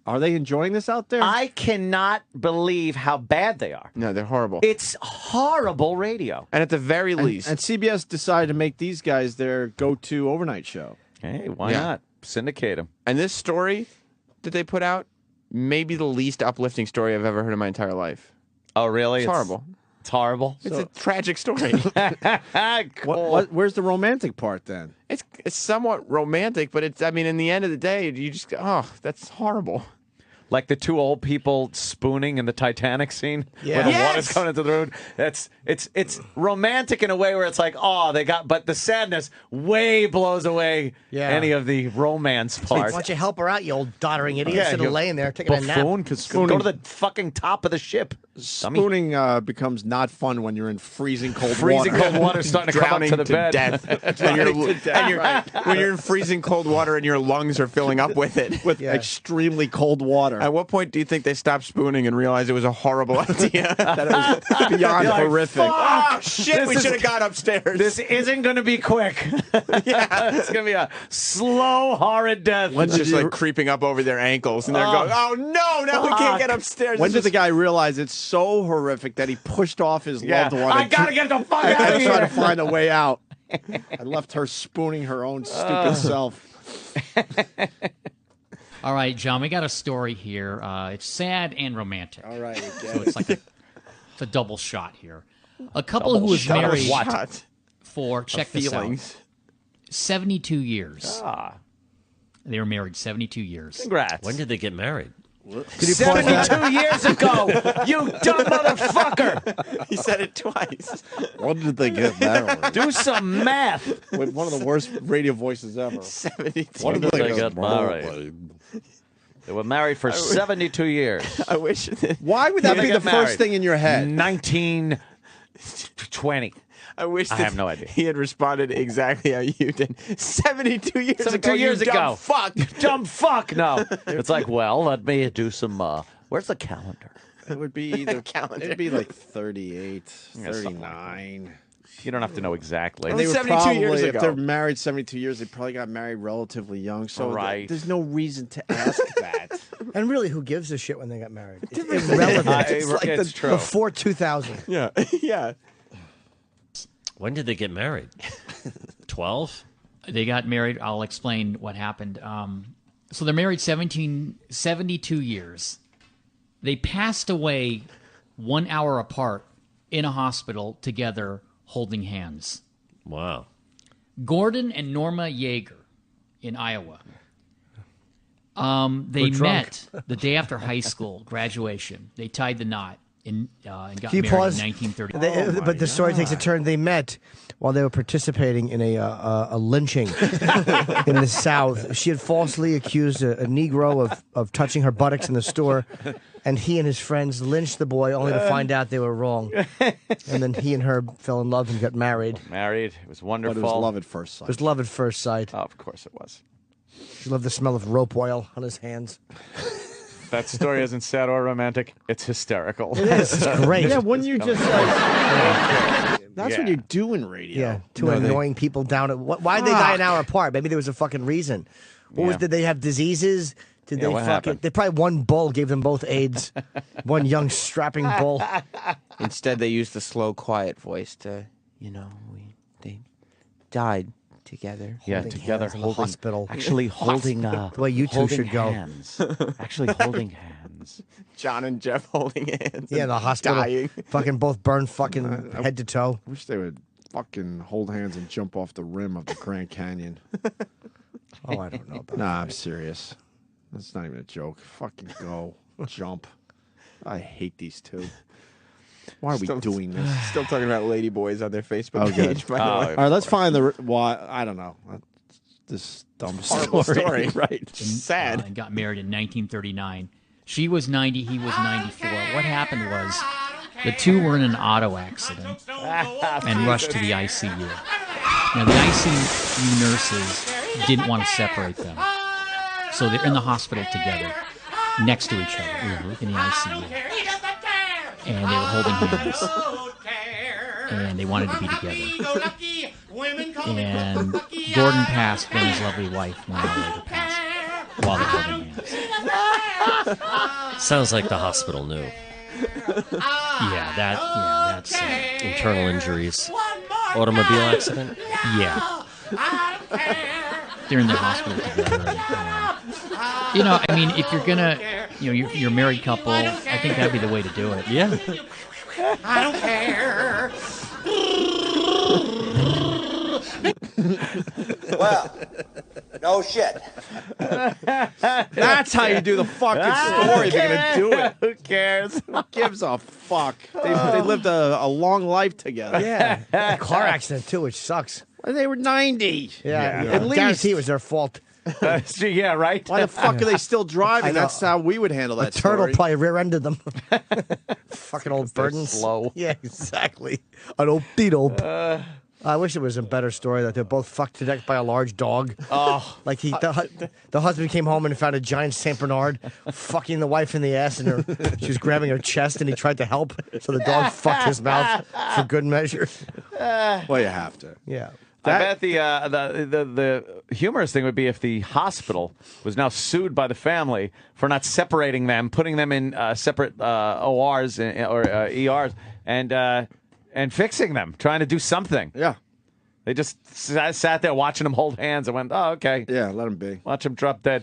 Are they enjoying this out there? I cannot believe how bad they are. No, they're horrible. It's horrible radio. And at the very least, And CBS decided to make these guys their go-to overnight show. Hey, why Yeah. not? Syndicate them. and this story that they put out, maybe the least uplifting story I've ever heard in my entire life. Oh, really? It's horrible. It's horrible. It's a tragic story. Cool. Where's the romantic part then? It's somewhat romantic, but it's, I mean, in the end of the day, you just go, oh, that's horrible. Like the two old people spooning in the Titanic scene Yeah. where the Yes! water's coming into the room. It's romantic in a way where it's like, oh, they got, but the sadness way blows away Yeah. any of the romance Why part. don't you help her out, you old doddering idiot? Yeah, Instead you of laying there taking a nap. Buffoon, go to the fucking top of the ship. Dummy. Spooning becomes not fun when you're in freezing cold Freezing water. cold water starting to come up Drowning to the bed. death. When you're in freezing cold water and your lungs are filling up with it. With extremely cold water. At what point do you think they stopped spooning and realized it was a horrible idea? That it was beyond You're like, horrific. Oh, shit, This we is- should have gone upstairs. This isn't going to be quick. Yeah, it's going to be a slow, horrid death. It's just like creeping up over their ankles, and they're going, oh no, now we can't get upstairs. When It's did the just- guy realize it's so horrific that he pushed off his Yeah. loved one? I and got to tr- get the fuck and out of try to here. find a way out. I left her spooning her own stupid self. All right, John, we got a story here. It's sad and romantic. All right, So it's like it's a double shot here. A couple who was married What? for, check this out, Feelings. 72 years. Ah, They were married 72 years. congrats. When did they get married? 72 years ago, you dumb motherfucker. He said it twice. When did they get married? Do some math. With one of the worst radio voices ever. 72. When did they get married? They were married for 72 years. I wish that, Why would that When be they the got first married? thing in your head? 1920. I wish I that have no idea. he had responded exactly how you did. 72 years 72 ago. years you dumb ago. Fuck. Dumb fuck. No. It's like, well, let me do some, where's the calendar? It would be either Calendar. It'd be like 38, Yeah, something like 39. You don't have to know exactly. And they were 72 probably, years if ago. they're married 72 years, they probably got married relatively young. So Right. there's no reason to ask that. And really, who gives a shit when they got married? It's irrelevant. It's like it's true. before 2000. Yeah. Yeah. When did they get married? 12? They got married. I'll explain what happened. So they're married 72 years. They passed away 1 hour apart in a hospital together holding hands. Wow. Gordon and Norma Yeager in Iowa. They drunk. met the day after high school graduation. They tied the knot and got Can you married pause? in 1930. But the story takes a turn. They met while they were participating in a lynching in the South. She had falsely accused a Negro of touching her buttocks in the store, and he and his friends lynched the boy only to find out they were wrong. And then he and her fell in love and got married. Married. It was But wonderful. it was love at first sight. It was love at first sight. Oh, of course it was. She loved the smell of rope oil on his hands. That story isn't sad or romantic. It's hysterical. It is. It's great. Yeah, wouldn't you just like... That's Yeah. what you do in radio. Yeah, two annoying people down at. Why did they die an hour apart? Maybe there was a fucking reason. What was? Yeah. Did they have diseases? Did Yeah, they what fucking? happened? They probably one bull gave them both AIDS. One young strapping bull. Instead, they used the slow, quiet voice to, They died together. Yeah, Holding together, hands in the holding, hospital. actually holding, The way you two holding should go. hands. Actually holding hands. John and Jeff holding hands. Yeah, in the and hospital. dying. Fucking both burned fucking head to toe. I wish they would fucking hold hands and jump off the rim of the Grand Canyon. Oh, I don't know about Nah, I'm serious. That's not even a joke. Fucking go. Jump. I hate these two. Why are we doing this? Still talking about ladyboys on their Facebook Oh, good. page. By the way. All right, let's find the. Well, I don't know. This dumb Horrible story. right? And got married in 1939. She was 90, he was 94. What happened was the two were in an auto accident and rushed to the ICU. Now, the ICU nurses didn't want to separate them. So they're in the hospital together, next to each other in the ICU. And they were holding hands. And they wanted to be together. And Gordon passed, then his lovely wife 1 hour later passed while they're holding hands. Sounds like the hospital knew. That's internal injuries. Automobile accident? Yeah. They're in the hospital together. You know, I mean, if you're gonna, you're a married couple, I think that'd be the way to do it. Yeah. I don't care. Well, no shit. That's how you do the fucking story. If you're gonna do it. Who cares? Who gives a fuck? They lived a long life together. Yeah. Car accident, too, which sucks. And they were 90. Yeah. At least. Guarantee it was their fault. Yeah, right? Why the fuck are they still driving? I know. That's how we would handle A that turtle story. probably rear-ended them. Fucking old burdens. slow. Yeah, exactly. An old dope. I wish it was a better story that they're both fucked to death by a large dog. Oh. Like the husband came home and found a giant Saint Bernard fucking the wife in the ass, and she was grabbing her chest, and he tried to help, so the dog fucked his mouth for good measure. Well, you have to. Yeah. I bet the humorous thing would be if the hospital was now sued by the family for not separating them, putting them in separate ORs or ERs, and fixing them, trying to do something. Yeah. They just sat there watching them hold hands and went, "Oh, okay." Yeah, let them be. Watch them drop dead.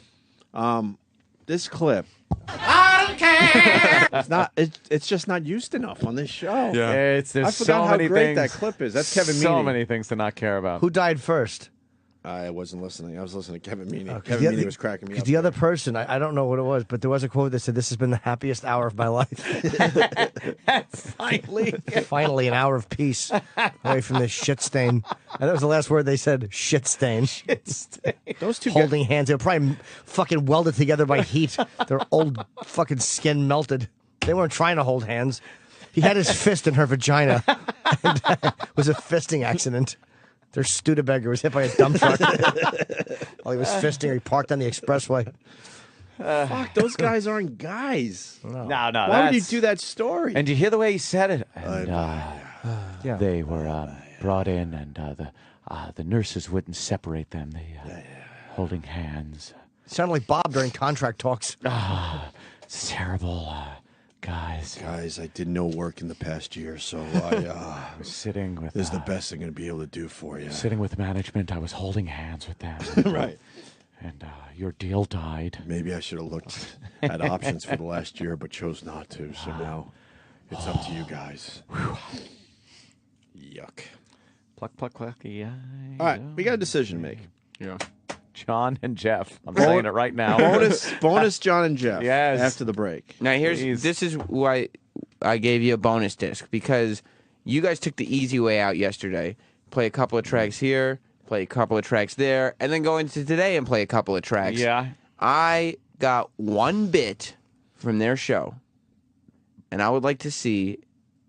This clip. I don't care. It's not. It's just not used enough on this show. Yeah. I forgot so how many great things. that clip is. That's Kevin Meaney. So many things to not care about. Who died first? I wasn't listening. I was listening to Kevin Meaney. 'Cause Kevin the Meaney other- was cracking me 'cause up. the other person, I don't know what it was, but there was a quote that said, "This has been the happiest hour of my life." Finally, an hour of peace away from this shit stain. And that was the last word they said, shit stain. Shit stain. Those two holding hands. They were probably fucking welded together by heat. Their old fucking skin melted. They weren't trying to hold hands. He had his fist in her vagina. And, it was a fisting accident. Their Studebaker was hit by a dump truck while he was fisting. He parked on the expressway. Fuck, those guys aren't guys. No. Why would you do that story? And you hear the way he said it? And Yeah. they were brought in, and the nurses wouldn't separate them. They holding hands. Sounded like Bob during contract talks. It's terrible, guys. Guys, I did no work in the past year, so I was sitting with. This is the best I'm going to be able to do for you. Sitting with management, I was holding hands with them. Right. And your deal died. Maybe I should have looked at options for the last year, but chose not to. So now it's up to you guys. Yuck. Pluck, pluck, pluck. Yeah. All right, we got a decision to make. Yeah. John and Jeff. I'm saying it right now. Bonus John and Jeff. Yes. After the break. Now this is why I gave you a bonus disc, because you guys took the easy way out yesterday. Play a couple of tracks here, play a couple of tracks there, and then go into today and play a couple of tracks. Yeah. I got one bit from their show, and I would like to see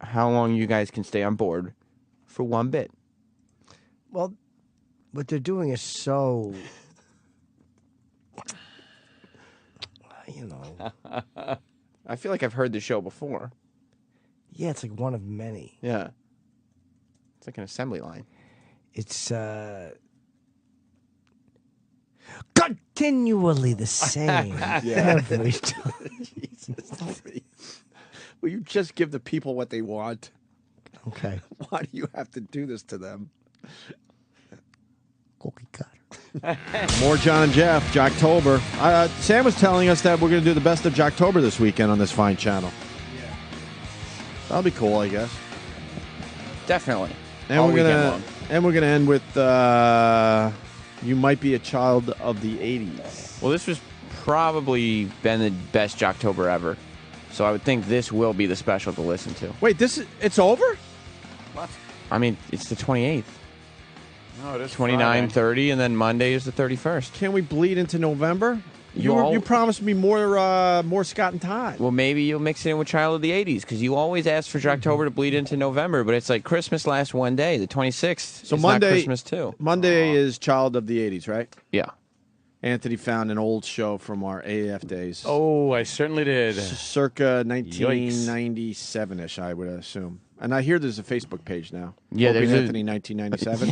how long you guys can stay on board for one bit. Well, what they're doing is so, you know. I feel like I've heard the show before. Yeah, it's like one of many. Yeah. It's like an assembly line. It's continually the same every time. Jesus. Will you just give the people what they want? Okay. Why do you have to do this to them? Cookie cutter. More John and Jeff, Jocktober. Sam was telling us that we're going to do the best of Jocktober this weekend on this fine channel. Yeah. That'll be cool, I guess. Definitely. And we're gonna end with You Might Be a Child of the 80s. Well, this was probably been the best Jocktober ever. So I would think this will be the special to listen to. Wait, it's over? What? I mean, it's the 28th. No, it is 29, Friday. 30, and then Monday is the 31st. Can we bleed into November? You promised me more Scott and Todd. Well, maybe you'll mix it in with Child of the 80s, because you always ask for Jocktober to bleed into November, but it's like Christmas lasts one day, the 26th. So it's Monday, not Christmas too. Monday is Child of the 80s, right? Yeah. Anthony found an old show from our AAF days. Oh, I certainly did. Circa 1997-ish, I would assume. And I hear there's a Facebook page now. Yeah, Opie there's Anthony 1997.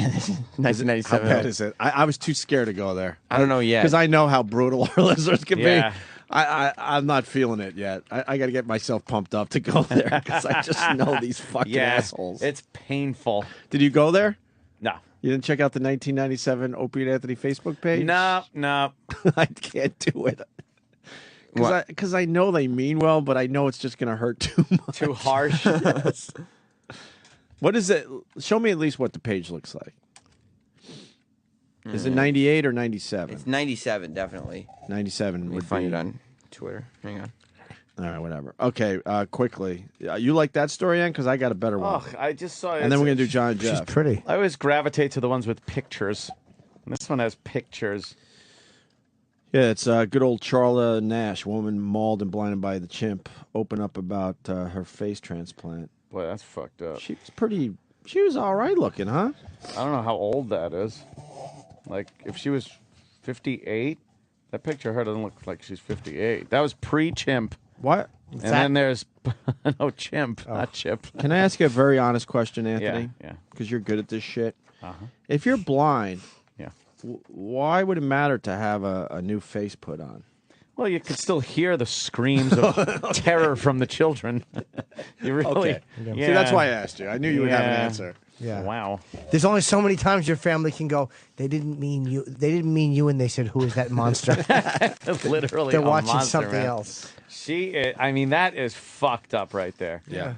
1997. How bad is it? I was too scared to go there. I don't know yet. Because I know how brutal our listeners can Yeah. be. I'm not feeling it yet. I got to get myself pumped up to go there because I just know these fucking assholes. It's painful. Did you go there? No. You didn't check out the 1997 Opie and Anthony Facebook page? No. I can't do it. Because I know they mean well, but I know it's just going to hurt too much. Too harsh. Yes. What is it? Show me at least what the page looks like. Is it 98 or 97? It's 97, definitely. 97 Let me would find be. it on Twitter. Hang on. All right, whatever. Okay, quickly. You like that story, Ann? Because I got a better one. Oh, I just saw it. And then we're going to do John and Jeff. She's pretty. I always gravitate to the ones with pictures. And this one has pictures. Yeah, it's good old Charla Nash, woman mauled and blinded by the chimp, open up about her face transplant. Boy, that's fucked up. She was all right looking, huh? I don't know how old that is. Like, if she was 58, that picture of her doesn't look like she's 58. That was pre-chimp. What? And then there's no chimp, not chip. Can I ask you a very honest question, Anthony? Yeah. Because you're good at this shit. Uh-huh. If you're blind, Yeah. Why would it matter to have a new face put on? Well, you could still hear the screams of terror from the children. You really? Okay. See, that's why I asked you. I knew you would have an answer. Yeah. Wow. There's only so many times your family can go, they didn't mean you, and they said, who is that monster? Literally, They're a watching monster, something man. else. I mean, that is fucked up right there. Yeah.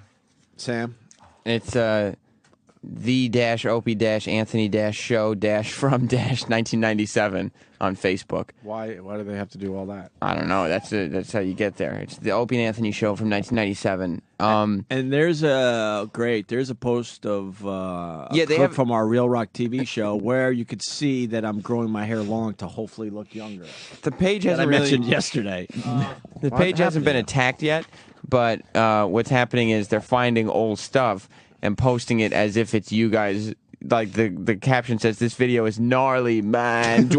Sam? It's the-Opie-Anthony-Show-from-1997 on Facebook. Why do they have to do all that? I don't know. That's how you get there. It's the Opie and Anthony Show from 1997. And there's a post of clip from our Real Rock TV show where you could see that I'm growing my hair long to hopefully look younger. The page that hasn't I really mentioned yesterday. The page hasn't been attacked yet, but what's happening is they're finding old stuff and posting it as if it's you guys. Like the caption says, "This video is gnarly, man."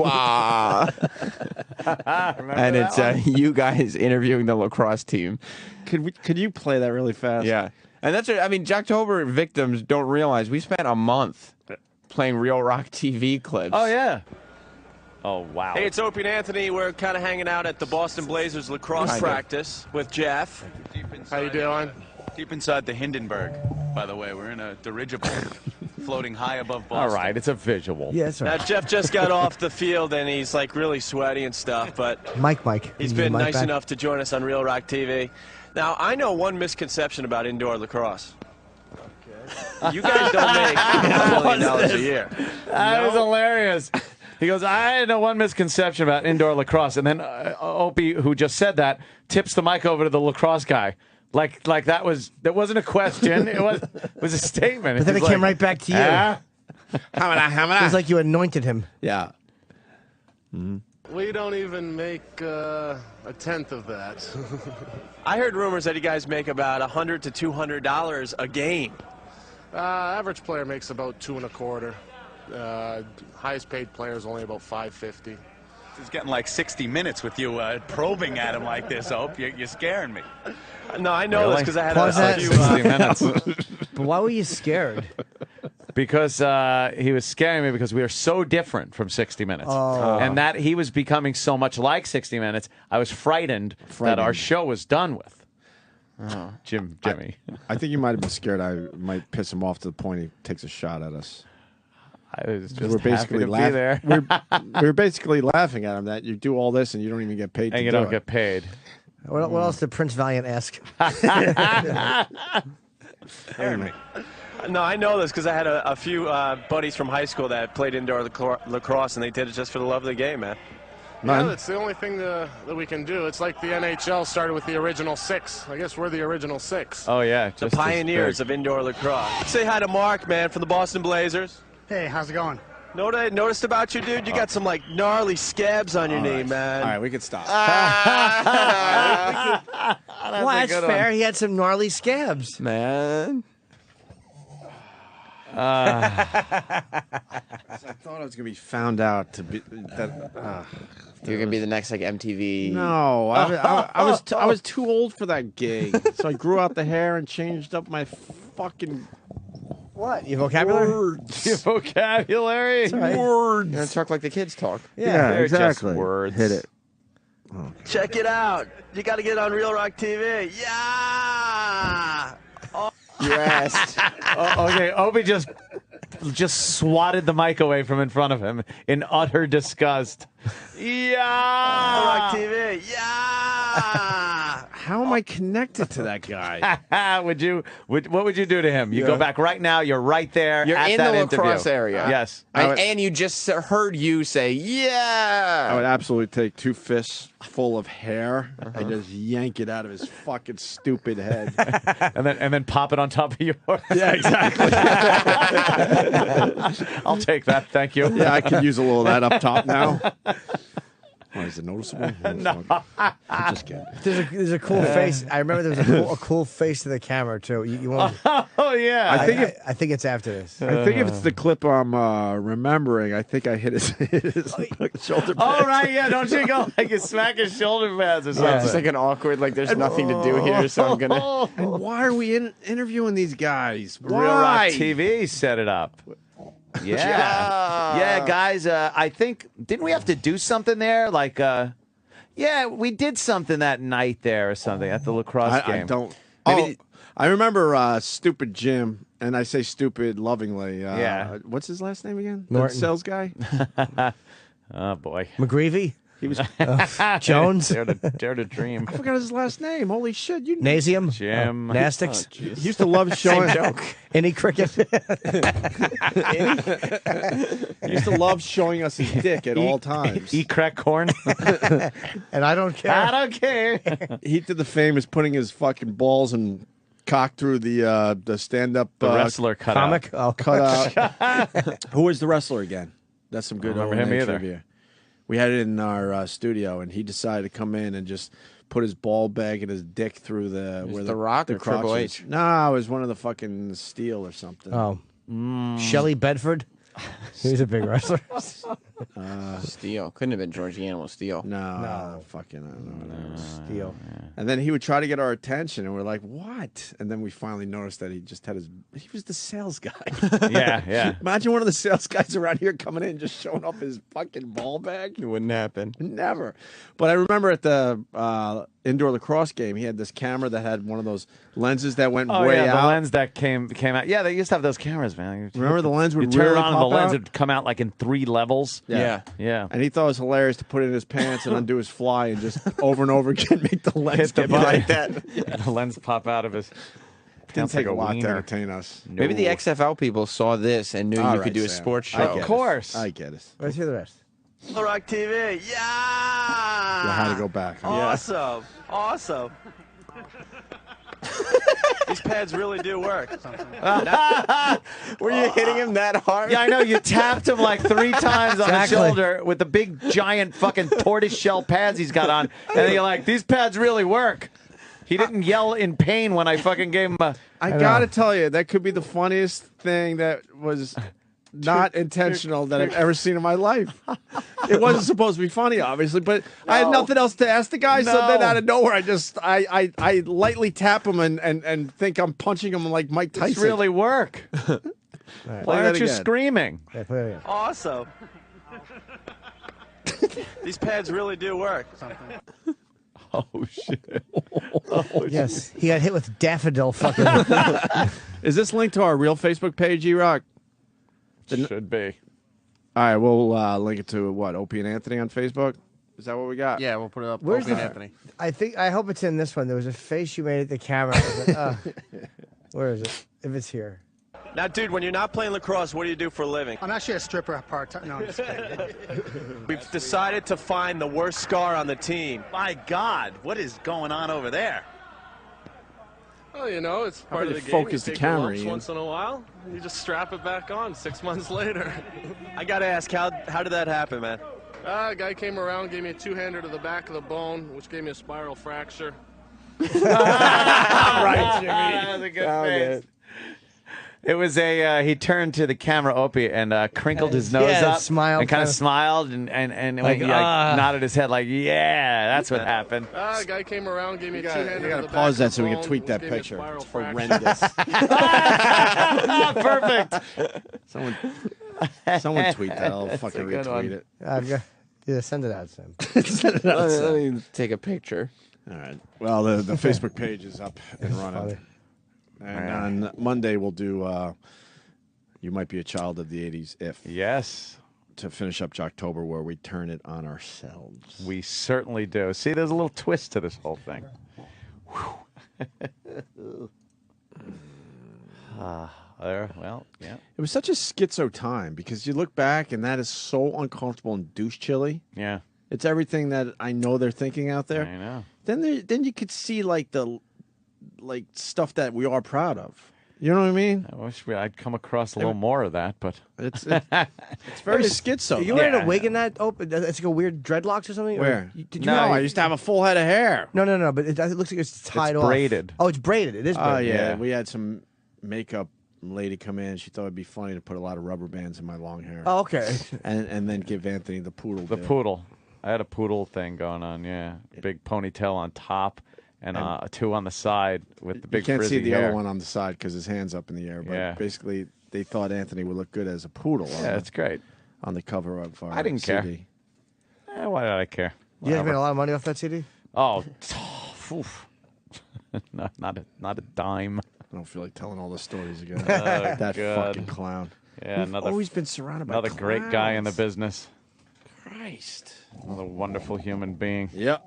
And it's you guys interviewing the lacrosse team. Could you play that really fast? Yeah, and that's I mean, Jocktober victims don't realize we spent a month playing Real Rock TV clips. Oh yeah. Oh wow. Hey, it's Opie and Anthony. We're kind of hanging out at the Boston Blazers lacrosse practice with Jeff. How you doing? Deep inside the Hindenburg, by the way. We're in a dirigible floating high above Boston. All right, it's a visual. Yeah, that's Now, Jeff just got off the field, and he's, like, really sweaty and stuff, but Mike. he's been nice enough to join us on Real Rock TV. Now, I know one misconception about indoor lacrosse. Okay. You guys don't make $1 million a year. That was hilarious. He goes, I know one misconception about indoor lacrosse. And then Opie, who just said that, tips the mic over to the lacrosse guy. Like that wasn't a question. It was a statement. But then it came right back to you. It was like you anointed him. Yeah. We don't even make a tenth of that. I heard rumors that you guys make about $100 to $200 a game. Average player makes about $2.25. Highest paid player is only about $5.50. He's getting like 60 minutes with you probing at him like this, Hope. You're scaring me. No, I know this because I had a few 60 minutes. But why were you scared? Because he was scaring me because we are so different from 60 Minutes. Oh. And that he was becoming so much like 60 Minutes, I was frightened that our show was done with. Oh. Jimmy. I think you might have been scared I might piss him off to the point he takes a shot at us. I was We're just happy to be there. We're basically laughing at him that you do all this and you don't even get paid. And to you do don't it. get paid. What else did Prince Valiant ask? Anyway. No, I know this because I had a few buddies from high school that played indoor lacrosse, and they did it just for the love of the game, man. Yeah, that's the only thing that we can do. It's like the NHL started with the original 6. I guess we're the original 6. Oh, yeah. The pioneers of indoor lacrosse. Say hi to Mark, man, from the Boston Blazers. Hey, how's it going? Know what I noticed about you, dude? You got some, like, gnarly scabs on your knee, man. All right, we can stop. Well, that's fair. He had some gnarly scabs. Man. I thought I was gonna be found out to be that. You're gonna be the next like MTV. No, I was too old for that gig, so I grew out the hair and changed up my fucking what? Your vocabulary? Words. Your vocabulary? Right. Words. You're gonna talk like the kids talk. Yeah, They're exactly. just words. Hit it. Check it out. You got to get on Real Rock TV. Yeah! You asked. Okay, Opie just swatted the mic away from in front of him in utter disgust. Real Rock Yeah. TV. Yeah! How am I connected to that guy? What would you do to him? You go back right now. You're right there. You're at in that the interview. lacrosse area. Yes. And you just heard you say, yeah. I would absolutely take 2 fists full of hair and just yank it out of his fucking stupid head. and then pop it on top of yours. Yeah, exactly. I'll take that. Thank you. Yeah, I could use a little of that up top now. Oh, is it noticeable? No. I'm just kidding. There's a cool face. I remember there was a cool face to the camera too. You won't. Oh yeah. I think it's after this. I think if it's the clip I'm remembering, I think I hit his shoulder. Oh right, yeah. Don't you go like you smack his shoulder pads or something? Yeah, it's like an awkward, like there's nothing to do here, so I'm gonna. And why are we interviewing these guys? Real Rock Why? TV set it up. Yeah. Yeah, guys, I think, didn't we have to do something there? Like, yeah, we did something that night there or something at the lacrosse game. I don't. Oh, I remember Stupid Jim, and I say stupid lovingly. Yeah. What's his last name again? Norton. The sales guy? Oh, boy. McGreevy? He was Jones? Dare to dream. I forgot his last name. Holy shit! You Nasium? Jim. Nastics? He used to love showing. Any cricket? He used to love showing us his dick at all times. Eat crack corn. And I don't care. I don't care. He did the famous putting his fucking balls and cock through the stand-up The wrestler cut comic? out. Oh, cut out. Who was the wrestler again? That's some good I don't remember O&A him either. trivia. We had it in our studio, and he decided to come in and just put his ball bag and his dick through where The Rock or crotch Triple is. H? No, it was one of the fucking Steel or something. Oh. Shelley Bedford? He was a big wrestler. Steel. Couldn't have been Georgie Animal Steel. No, fucking I don't know. Steel. And then he would try to get our attention, and we're like, "What?" And then we finally noticed that he just had he was the sales guy. Yeah. Imagine one of the sales guys around here coming in and just showing up his fucking ball bag. It wouldn't happen. Never. But I remember at the indoor lacrosse game, he had this camera that had one of those lenses that went Oh, way yeah, out. the lens that came out. Yeah, they used to have those cameras, man. Remember the lens would you turn really it on and the pop lens out? would come out like in 3 levels. Yeah. Yeah. And he thought it was hilarious to put it in his pants and undo his fly and just over and over again make the lens Hit the get button. like that. And the lens pop out of his. Didn't Sounds take like a lot to wiener. entertain us. Maybe the XFL people saw this and knew All you right, could do a Sam. sports I show. get Of it. course. I get it. Let's hear the rest. Real Rock TV. Yeah! You had to go back. Huh? Awesome. Awesome. These pads really do work. Were you hitting him that hard? Yeah, I know. You tapped him like 3 times on Exactly. the shoulder with the big, giant fucking tortoise shell pads he's got on. And then you're like, these pads really work. He didn't yell in pain when I fucking gave him a... I gotta tell you, that could be the funniest thing that was not intentional that I've ever seen in my life. It wasn't supposed to be funny, obviously, but I had nothing else to ask the guy, so then out of nowhere, I lightly tap him and think I'm punching him like Mike Tyson. This really work. Why aren't you screaming? Yeah, play it again. Awesome. These pads really do work. Oh, shit. Yes, he got hit with daffodil fucking. Is this linked to our real Facebook page, E-Rock? Should be. All right, we'll link it to what? Opie and Anthony on Facebook? Is that what we got? Yeah, we'll put it up. Where's Opie and the- Anthony? I hope it's in this one. There was a face you made at the camera. I was like, where is it? If it's here. Now, dude, when you're not playing lacrosse, what do you do for a living? I'm actually a stripper part-time. No, I'm just kidding. We've decided to find the worst scar on the team. My God, what is going on over there? Well, you know, it's part of about the you game. focus You the take camera, your lumps Ian? once in a while, and you just strap it back on 6 months later. I got to ask, how did that happen, man? A guy came around, gave me a two-hander to the back of the bone, which gave me a spiral fracture. Right, Jimmy. That's a good face. It was he turned to the camera, Opie, and crinkled his nose Yeah, up smiled and kind of kinda. smiled and Like, nodded his head like, yeah, that's what happened. A guy came around, gave me a two-hander You to gotta the pause back that so of we the can bone, tweet which that gave me a picture. spiral It's fracture. horrendous. Someone tweet that. I'll fucking good one. retweet it. Send it out, Sam. Send it out, Let Sam. me take a picture. All right. Well, the Facebook page is up and running. And on Monday, we'll do You Might Be a Child of the 80s If. Yes. To finish up Jocktober, where we turn it on ourselves. We certainly do. See, there's a little twist to this whole thing. Well, yeah. It was such a schizo time because you look back and that is so uncomfortable and douche chilly. Yeah. It's everything that I know they're thinking out there. I know. Then you could see like stuff that we are proud of. You know what I mean? I wish I'd come across a little more of that, but it's very schizo. Are you wearing a wig in that? It's like a weird dreadlocks or something? Where? Did you No, know? I used to have a full head of hair. No, but it looks like it's tied off. braided. Oh, it's braided. It is braided. Oh, yeah. We had some makeup lady come in. She thought it'd be funny to put a lot of rubber bands in my long hair. Oh, okay. And then give Anthony the poodle. The poodle. I had a poodle thing going on, yeah. Big ponytail on top and two on the side with the big You can't see frizzy the hair. other one on the side because his hand's up in the air. But Yeah. basically, they thought Anthony would look good as a poodle. Yeah, that's great. On the cover of our I didn't care. CD. Why did I care? You guys Whatever. made a lot of money off that CD? Oh, oof. not a dime. I don't feel like telling all the stories again. Oh, that God. fucking clown. Yeah, We've always been surrounded by another great guy in the clowns. business. Christ. Another wonderful human being. Yep.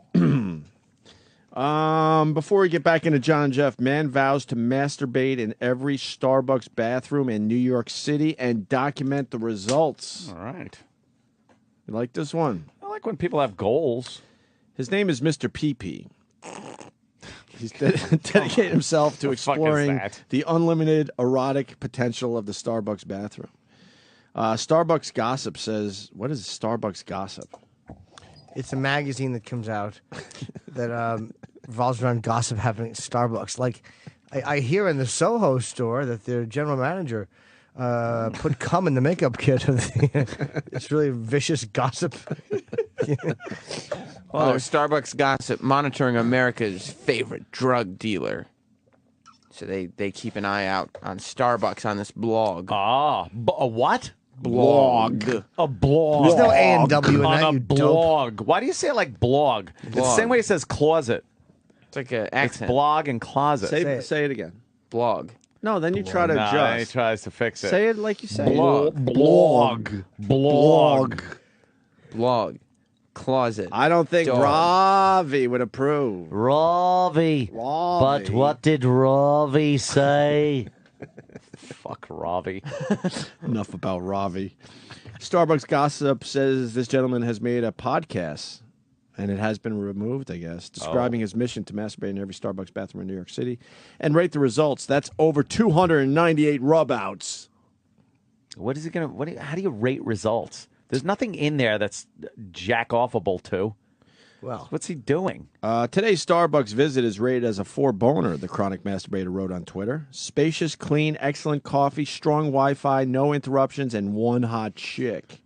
Before we get back into John and Jeff, man vows to masturbate in every Starbucks bathroom in New York City and document the results. All right. You like this one? I like when people have goals. His name is Mr. PP. He's dedicated himself to The fuck is exploring that? the unlimited erotic potential of the Starbucks bathroom. Starbucks Gossip says, what is Starbucks Gossip? It's a magazine that comes out that revolves around gossip happening at Starbucks. Like, I hear in the Soho store that their general manager put cum in the makeup kit. It's really vicious gossip. Well, Starbucks Gossip monitoring America's favorite drug dealer. So they keep an eye out on Starbucks on this blog. A what? Blog. A blog. There's no A and W in on that, a you dope. blog. Why do you say it like blog? It's the Blog. same way it says closet. It's like an It's accent. blog and closet. Say it again. Blog. No, then you try to Nah, he adjust. tries to fix it. Say it like you say it. Blog. Blog. Closet. I don't think Dog. Ravi would approve. Ravi. But what did Ravi say? Fuck Ravi. Enough about Ravi. Starbucks Gossip says this gentleman has made a podcast, and it has been removed, I guess, describing his mission to masturbate in every Starbucks bathroom in New York City and rate the results. That's over 298 rub-outs. What is he gonna? How do you rate results? There's nothing in there that's jack-offable to. Well, what's he doing? Today's Starbucks visit is rated as a 4-boner, the chronic masturbator wrote on Twitter. Spacious, clean, excellent coffee, strong Wi-Fi, no interruptions, and one hot chick.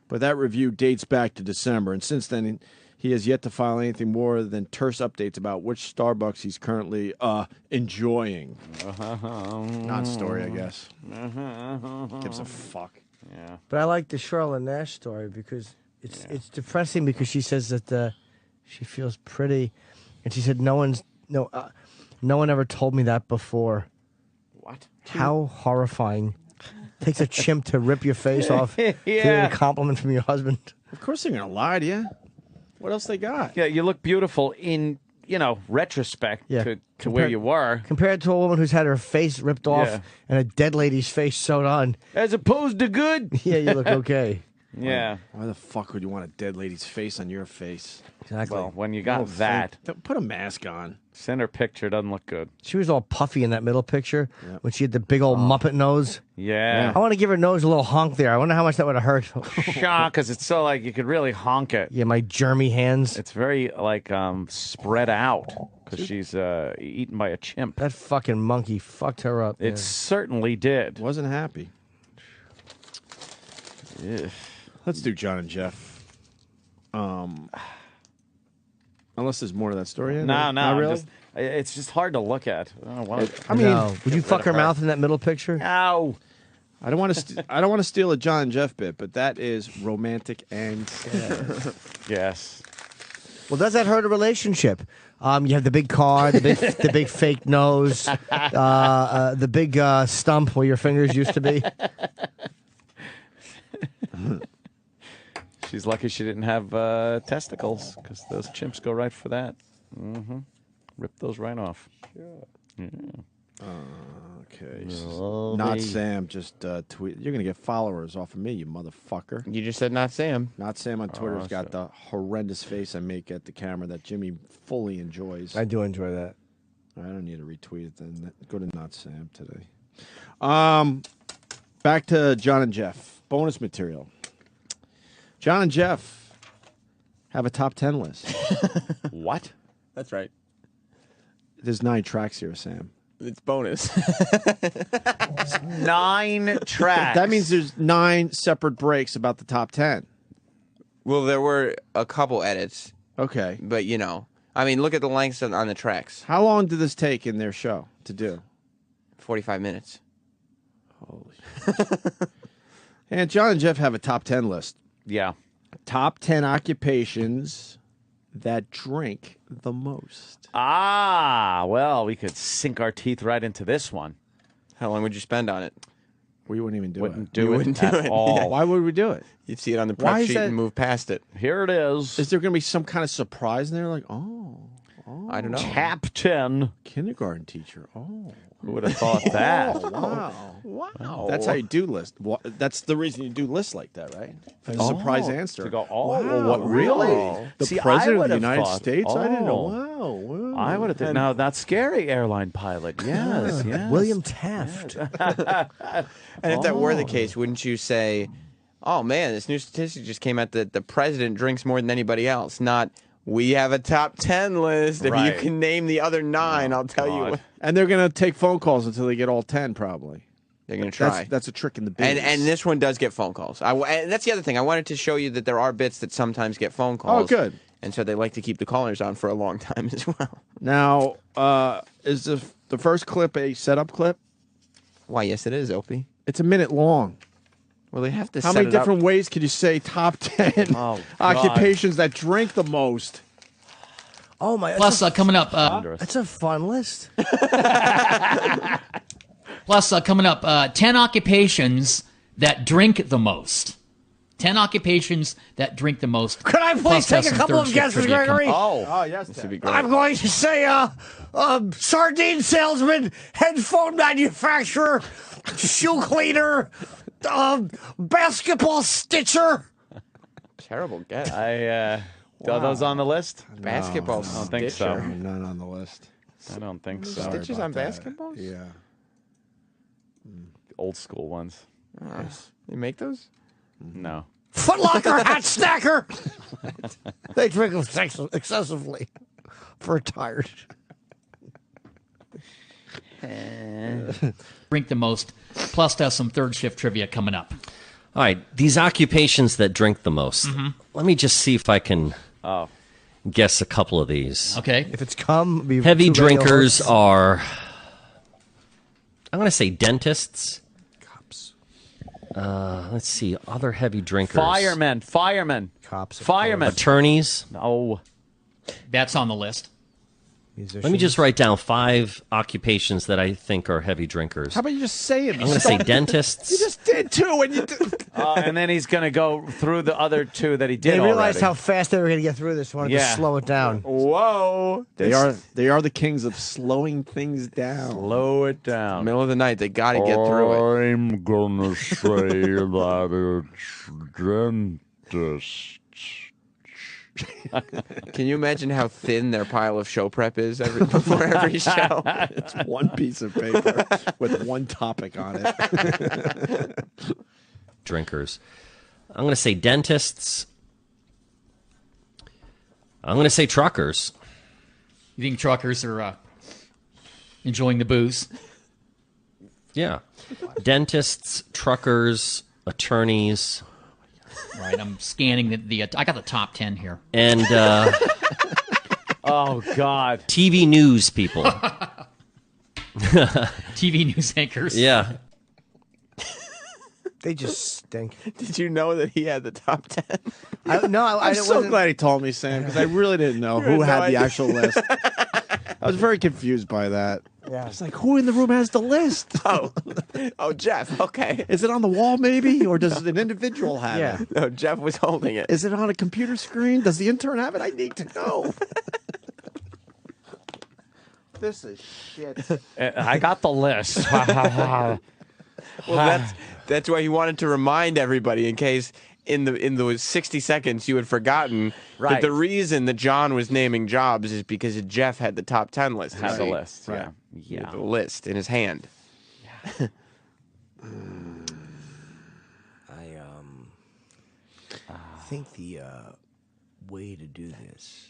But that review dates back to December, and since then he has yet to file anything more than terse updates about which Starbucks he's currently enjoying. Non-story, I guess. Gives a fuck. Yeah. But I like the Charlotte Nash story because it's depressing because she says that she feels pretty, and she said no one ever told me that before. What? How horrifying Takes a chimp to rip your face off. To get a compliment from your husband. Of course they're gonna lie to you. What else they got? Yeah, you look beautiful in retrospect to where you were. Compared to a woman who's had her face ripped off and a dead lady's face sewed on. As opposed to good. Yeah, you look okay. Yeah. Why the fuck would you want a dead lady's face on your face? Exactly. Well, when you got that, put a mask on. Center picture doesn't look good. She was all puffy in that middle picture when she had the big old Muppet nose. Yeah. I want to give her nose a little honk there. I wonder how much that would have hurt. Shock, because it's so like you could really honk it. Yeah, my germy hands. It's very like spread out because she's eaten by a chimp. That fucking monkey fucked her up. It certainly did. Wasn't happy. Yeah. Let's do John and Jeff. Unless there's more to that story. No, Not I'm really. It's just hard to look at. I mean, would you fuck her mouth in that middle picture? No. I don't want to. I don't want to steal a John and Jeff bit, but that is romantic and sad. Yes. Well, does that hurt a relationship? You have the big car, the big fake nose, the big stump where your fingers used to be. She's lucky she didn't have testicles because those chimps go right for that. Mm-hmm. Rip those right off. Sure. Yeah. Okay. Not Sam. Just tweet. You're gonna get followers off of me, you motherfucker. You just said not Sam. Not Sam on Twitter's got the horrendous face I make at the camera that Jimmy fully enjoys. I do enjoy that. I don't need to retweet it then. Go to Not Sam today. Back to John and Jeff. Bonus material. John and Jeff have a top 10 list. What? That's right. There's 9 tracks here, Sam. It's bonus. 9 tracks. That means there's 9 separate breaks about the top 10. Well, there were a couple edits. Okay. But, I mean, look at the lengths on the tracks. How long did this take in their show to do? 45 minutes. Holy shit. And John and Jeff have a top 10 list. Yeah. Top 10 occupations that drink the most. Ah, well, we could sink our teeth right into this one. How long would you spend on it? We wouldn't even do Wouldn't it. do You it wouldn't do at it. all. Yeah. Why would we do it? You'd see it on the Why prep is sheet that- and move past it. Here it is. Is there going to be some kind of surprise in there? Like, oh, I don't know. Top 10. kindergarten teacher. Oh. Who would have thought that? Oh, wow. Wow. That's how you do lists. That's the reason you do lists like that, right? For the surprise answer. To go, oh, wow, well, what really? The See, president I of the would have United thought, States? I didn't know. oh. Wow. I would have thought. Now, that's scary airline pilot. Yes, yes. William Taft. And if that were the case, wouldn't you say, oh, man, this new statistic just came out that the president drinks more than anybody else, not we have a top 10 list. If Right. you can name the other 9, I'll tell you. God. And they're going to take phone calls until they get all 10, probably. They're going to try. That's a trick in the biz. And this one does get phone calls. And that's the other thing. I wanted to show you that there are bits that sometimes get phone calls. Oh, good. And so they like to keep the callers on for a long time as well. Now, is the first clip a setup clip? Why, yes, it is, Opie. It's a minute long. Well, they have to How set many it up. different ways could you say top 10 Oh, God. occupations that drink the most? Oh my! Plus, coming up. That's a fun list. Plus, coming up, 10 occupations that drink the most. 10 occupations that drink the most. Could I please Plus, take some a couple third of shift guesses, trivia coming- Gregory? Oh, yes. This would be great. I'm going to say sardine salesman, headphone manufacturer, shoe cleaner, basketball stitcher. Terrible guess. Are those on the list? Basketball I don't think so. stitcher. None on the list. I don't think so. Stitches on basketballs? Yeah. Old school ones. They make those? No. Foot Locker hat snacker. They drink them excessively for tired. Drink the most. Plus, some third shift trivia coming up. All right, these occupations that drink the most. Let me just see if I can guess a couple of these. Okay. If it's cum, be Heavy too many drinkers hosts. are, I'm going to say dentists. Cops. Let's see, other heavy drinkers. Firemen. Cops. Firemen. Attorneys. No. That's on the list. Let me just write down 5 occupations that I think are heavy drinkers. How about you just say it? I'm going to say dentists. You just did 2, and you did. And then he's going to go through the other 2 that he did They realized already. how fast they were going to get through this. Wanted to slow it down. Whoa. They are the kings of slowing things down. Slow it down. Middle of the night, they got to get through it. I'm gonna say that it's dentist. Can you imagine how thin their pile of show prep is before every show? It's one piece of paper with one topic on it. Drinkers. I'm going to say dentists. I'm going to say truckers. You think truckers are enjoying the booze? Yeah. Dentists, truckers, attorneys. Right, I'm scanning the I got the top 10 here. And oh God, TV news people. TV news anchors. Yeah. They just stink. Did you know that he had the top 10? I'm so glad he told me, Sam, because I really didn't know who had the actual list. I was very confused by that. Yeah. It's like, who in the room has the list? Oh, Jeff. Okay. Is it on the wall, maybe? Or does an individual have it? No, Jeff was holding it. Is it on a computer screen? Does the intern have it? I need to know. This is shit. I got the list. Well, that's why he wanted to remind everybody in case in those 60 seconds you had forgotten that the reason that John was naming jobs is because Jeff had the top 10 list. Had the list, right. yeah. The list in his hand. I think the way to do this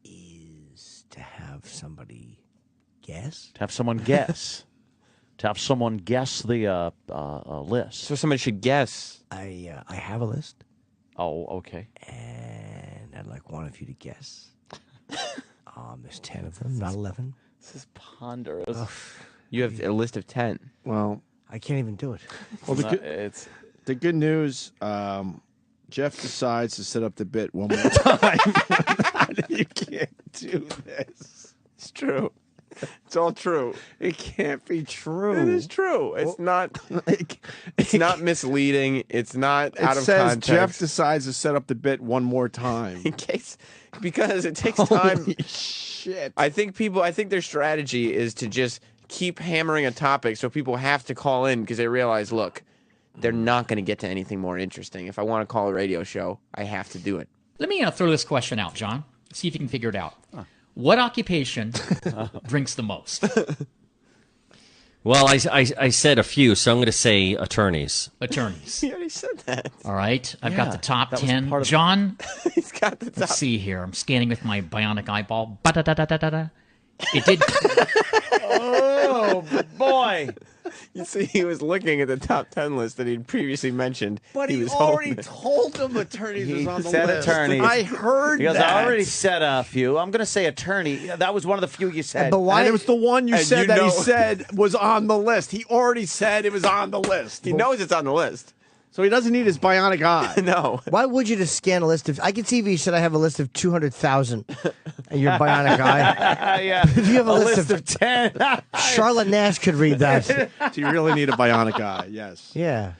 is to have somebody guess. To have someone guess. To have someone guess the list. So somebody should guess. I have a list. Oh, okay. And I'd like one of you to guess. There's 10 of them, not 11. This is ponderous. You have a list of 10. Well, I can't even do it. Well, the good news, Jeff decides to set up the bit one more time. You can't do this. It's true. It's all true. It can't be true. It is true. It's not. It's not misleading. It's not out of It says context. Jeff decides to set up the bit one more time. In case, because it takes time. Holy shit! I think their strategy is to just keep hammering a topic, so people have to call in because they realize, look, they're not going to get to anything more interesting. If I want to call a radio show, I have to do it. Let me throw this question out, John. See if you can figure it out. What occupation drinks the most? Well, I said a few, so I'm going to say attorneys. Attorneys. He already said that. All right. I've got the top that was 10. part of- John, He's got the top. let's see here. I'm scanning with my bionic eyeball. Ba-da-da-da-da-da. It did. Oh, boy. You see, he was looking at the top 10 list that he'd previously mentioned. But he was already holding it. told him attorneys He was on the said list. attorneys. I heard Because that. I already said a few. I'm going to say attorney. That was one of the few you said. But why? And it was the one you And said you that know- he said was on the list. He already said it was on the list. He knows it's on the list. So he doesn't need his bionic eye. No. Why would you just scan a list of? I can see if you said I have a list of 200,000, and your bionic eye. Yeah. If you have a list of 10. Charlotte Nash could read that. So you really need a bionic eye. Yes. Yeah.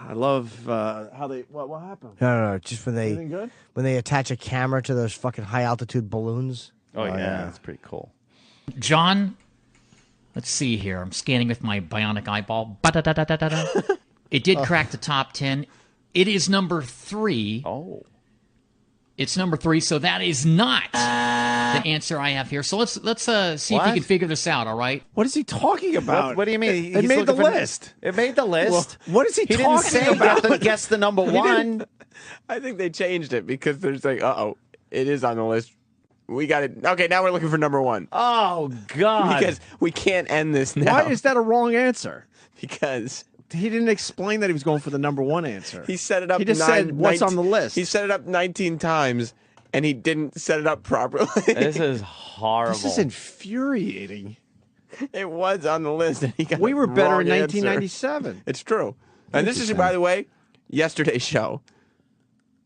I love how they. What happened? No. Just when Anything good? they attach a camera to those fucking high altitude balloons. Oh, yeah. That's pretty cool. John, let's see here. I'm scanning with my bionic eyeball. Ba-da-da-da-da-da. It did crack the top 10. It is number 3. Oh. It's number 3, so that is not the answer I have here. So let's see if What? you can figure this out, all right? What is he talking about? What do you mean? It He's made the looking for- list. It made the list. Well, what is he He didn't talking say about? guess the number one. I think they changed it because there's like, it is on the list. We got it. Okay, now we're looking for number 1. Oh, God. Because we can't end this now. Why is that a wrong answer? Because he didn't explain that he was going for the number 1 answer. he set it up. He just said what's on the list. He set it up 19 times, and he didn't set it up properly. This is horrible. This is infuriating. It was on the list, and he got We the were better wrong in answer. 1997. It's true. And this is, by the way, yesterday's show.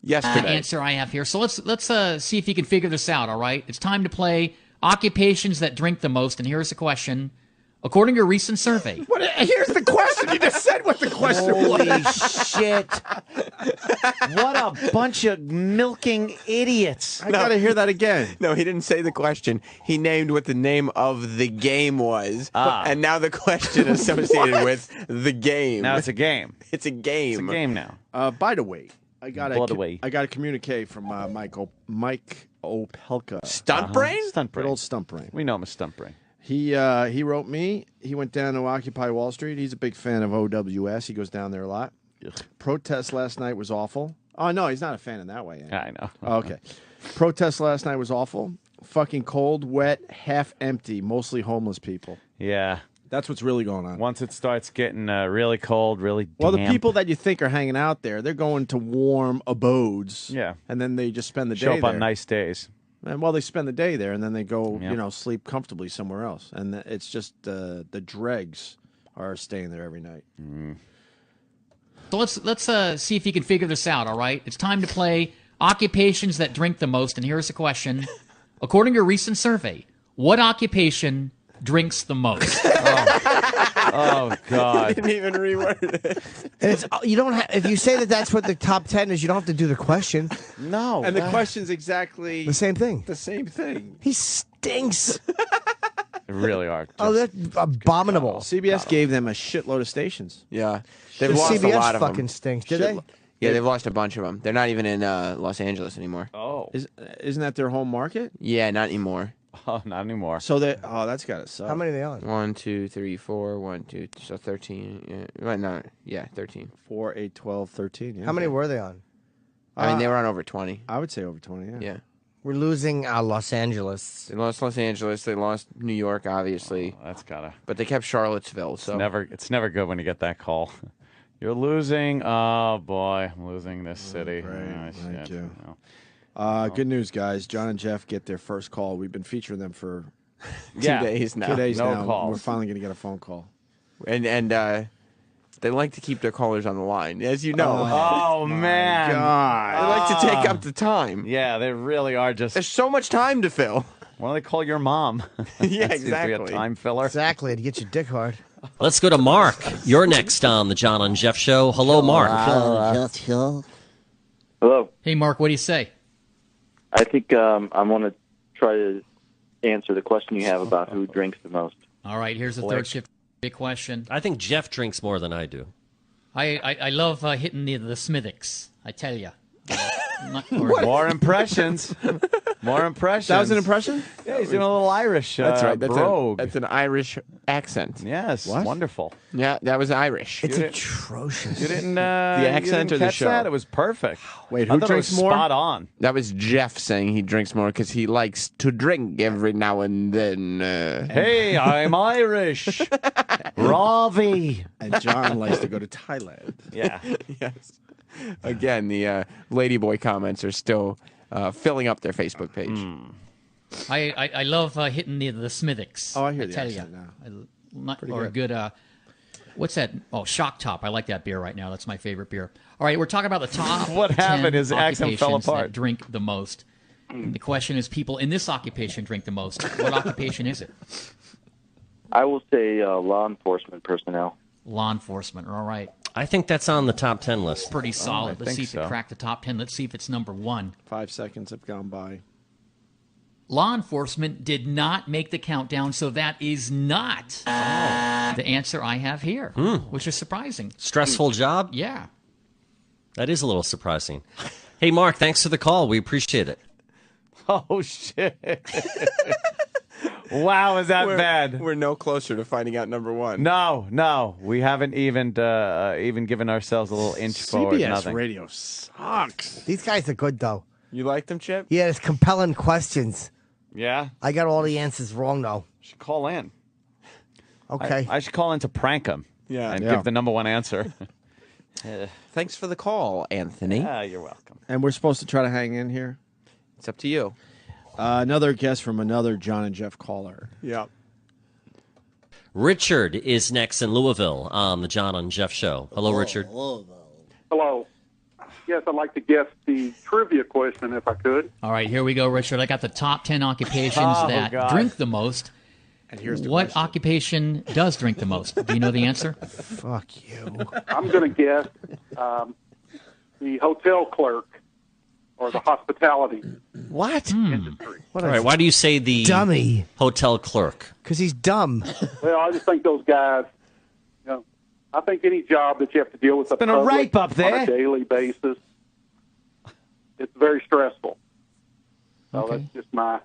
Yesterday. Answer I have here. So let's see if you can figure this out. All right, it's time to play occupations that drink the most. And here's the question: according to a recent survey, Here's the question. You just said what the question Holy was. shit. What a bunch of milking idiots. I gotta hear that again. No, he didn't say the question. He named what the name of the game was. And now the question associated with the game. Now it's a game. It's a game. It's a game now. By the way, I got By a communique from Mike Opelka. Stunt brain? Stunt brain. Good old stunt brain. We know him as Stunt Brain. He wrote me. He went down to Occupy Wall Street. He's a big fan of OWS. He goes down there a lot. Protest last night was awful. Oh, no, he's not a fan in that way. I know. Okay. Protest last night was awful. Fucking cold, wet, half empty, mostly homeless people. Yeah. That's what's really going on. Once it starts getting really cold, really Well, damp. the people that you think are hanging out there, they're going to warm abodes. Yeah. And then they just spend the show day up on there. nice days. And well, they spend the day there, and then they go, Yep. sleep comfortably somewhere else. And it's just the dregs are staying there every night. so let's see if you can figure this out. All right, it's time to play occupations that drink the most. And here's the question: according to a recent survey, what occupation drinks the most? Oh God! Didn't even reword it. And it's you don't have, if you say that's what the top 10 is, you don't have to do the question. No. And the question's exactly The same thing. the same thing. He stinks. They really are. Oh, that's abominable. CBS gave them a shitload of stations. Yeah. They've The lost CBS a lot of fucking them. stinks. Did they? Yeah, they've lost a bunch of them. They're not even in Los Angeles anymore. Oh. Isn't that their home market? Yeah, not anymore. Oh, not anymore. So that's gotta suck. How many are they on? 1, 2, 3, 4, 1, 2, so 13. Yeah, well, no, yeah, 13. 4, 8, 12, 13. Yeah. How many were they on? I mean, they were on over 20. I would say over 20. Yeah. Yeah. We're losing Los Angeles. They lost Los Angeles. They lost New York, obviously. That's gotta. But they kept Charlottesville. So It's never good when you get that call. You're losing. Oh boy, I'm losing this city. Great. Thank shit. you. No. Good news, guys. John and Jeff get their first call. We've been featuring them for 2 days now. 2 days No now. calls. We're finally going to get a phone call. And they like to keep their callers on the line, as you know. Oh man! God. They like to take up the time. Yeah, they really are just. There's so much time to fill. Why don't they call your mom? Yeah, That seems to be a exactly. time filler. Exactly, to get your dick hard. Let's go to Mark. You're next on the John and Jeff Show. Hello, Mark. Hello. Hey, Mark, what do you say? I think I want to try to answer the question you have about who drinks the most. All right, here's the third shift. Big question. I think Jeff drinks more than I do. I love hitting the Smithix. I tell you. More impressions. More impressions. That was an impression? Yeah, he's doing a little Irish. That's right. brogue. That's an Irish accent. Yes, What? wonderful. Yeah, that was Irish. It's You didn't- atrocious. You didn't. The accent you or the didn't catch show? That? It was perfect. Wait, I who thought drinks it was more? Spot on. That was Jeff saying he drinks more because he likes to drink every now and then. Hey, I'm Irish. Ravi. And John likes to go to Thailand. Yeah. Yes. Again, the Ladyboy comments are still filling up their Facebook page. I love hitting the Smithix. Oh, I hear the tell accent you. now. Or a good. What's that? Oh, Shock-Top. I like that beer right now. That's my favorite beer. All right, we're talking about the top. What 10 happened? His accent fell occupations apart. That drink the most. The question is, people in this occupation drink the most. What occupation is it? I will say law enforcement personnel. Law enforcement. All right. I think that's on the top 10 list. Pretty solid. Let's think see if so. it cracked the top 10. Let's see if it's number 1. 5 seconds have gone by. Law enforcement did not make the countdown, so that is not the answer I have here, which is surprising. Stressful job? Yeah. That is a little surprising. Hey, Mark, thanks for the call. We appreciate it. Oh shit! Wow, is that bad? We're no closer to finding out number one. No, we haven't even given ourselves a little inch forward. CBS Nothing. radio sucks. These guys are good, though. You like them, Chip? Yeah, it's compelling questions. Yeah, I got all the answers wrong, though. should call in. Okay. I should call in to prank him. Yeah. and Yeah. give the number one answer. Thanks for the call, Anthony. Yeah, you're welcome. And we're supposed to try to hang in here. It's up to you. Another guest from another John and Jeff caller. Yeah. Richard is next in Louisville on the John and Jeff Show. Hello, Richard. Hello. Yes, I'd like to guess the trivia question if I could. All right, here we go, Richard. I got the top 10 occupations Oh, that God. drink the most. And here's the what occupation does drink the most? Do you know the answer? Fuck you. I'm going to guess the hotel clerk or the hospitality. What? Industry. All right, why do you say the dummy hotel clerk? Because he's dumb. Well, I just think those guys, you know, I think any job that you have to deal with the been a public ripe up there. on a daily basis, it's very stressful. So Okay. that's just my...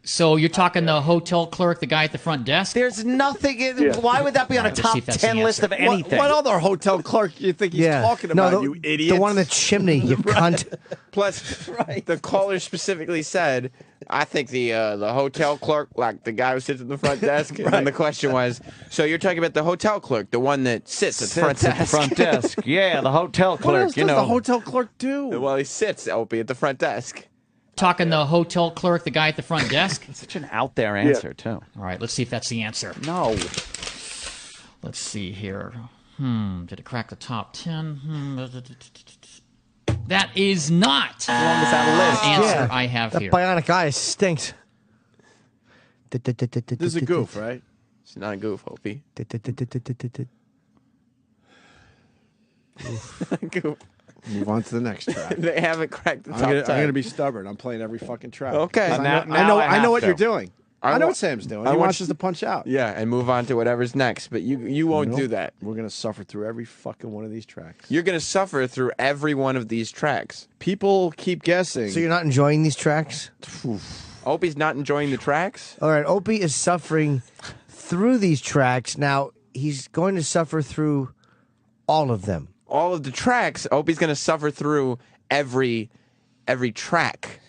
So you're talking the hotel clerk, the guy at the front desk? There's nothing in. Why would that be on a Let's see top if that's 10 the list of answer. anything? What other hotel clerk you think he's talking about, no, you idiot? The one in the chimney, you cunt. Plus, the caller specifically said, "I think the hotel clerk, like the guy who sits at the front desk." And then the question was, "So you're talking about the hotel clerk, the one that sits at the front Sits at the desk?" front desk. Yeah, the hotel What clerk. else You does know, the hotel clerk do? Well, he sits, Opie, at the front desk. Talking the hotel clerk, the guy at the front desk? Such an out there answer, too. All right, let's see if that's the answer. No. Let's see here. Did it crack the top 10? That is not the answer I have that here. bionic eye stinks. This is a goof, right? It's not a goof, Opie. Goof. Move on to the next track. They haven't cracked the top I'm 10. gonna be stubborn. I'm playing every fucking track. Okay. 'Cause Now- I know what to. you're doing. I know what Sam's doing. He want wants you- us to punch out. Yeah, and move on to whatever's next. But you won't Nope. do that. We're gonna suffer through every fucking one of these tracks. You're going to suffer through every one of these tracks. People keep guessing. So you're not enjoying these tracks? Opie's not enjoying the tracks? All right, Opie is suffering through these tracks. Now, he's going to suffer through all of them. All of the tracks, Opie's going to suffer through every track.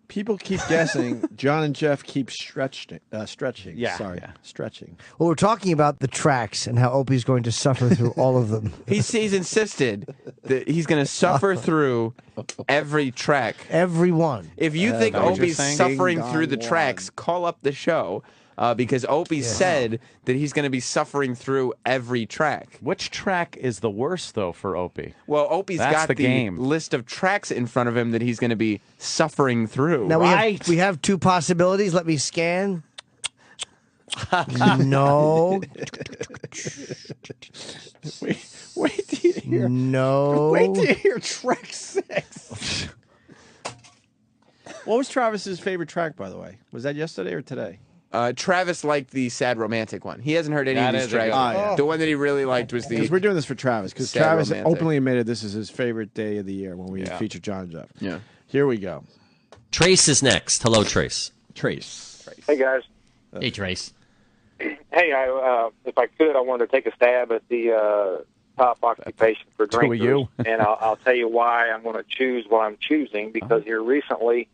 People keep guessing. John and Jeff keep stretching. Yeah, Sorry, stretching. Well, we're talking about the tracks and how Opie's going to suffer through all of them. He's insisted that he's going to suffer through every track. Every one. If you think Opie's suffering through the tracks, call up the show. Because Opie said that he's going to be suffering through every track. Which track is the worst, though, for Opie? Well, Opie's That's got the game. list of tracks in front of him that he's going to be suffering through. Now, we have two possibilities. Let me scan. No. Wait till you hear. No. Wait till you hear track 6. What was Travis's favorite track, by the way? Was that yesterday or today? Travis liked the sad romantic one. He hasn't heard any That of is these a tracks. good one. Yeah. The one that he really liked was the. Because we're doing this for Travis. Because Sad Travis romantic. openly admitted this is his favorite day of the year when we feature John and Jeff. Yeah. Here we go. Trace is next. Hello, Trace. Trace. Hey, guys. Hey, Trace. Hey, if I could, I wanted to take a stab at the top occupation for Two of drinkers. you. And I'll tell you why I'm going to choose what I'm choosing, because here recently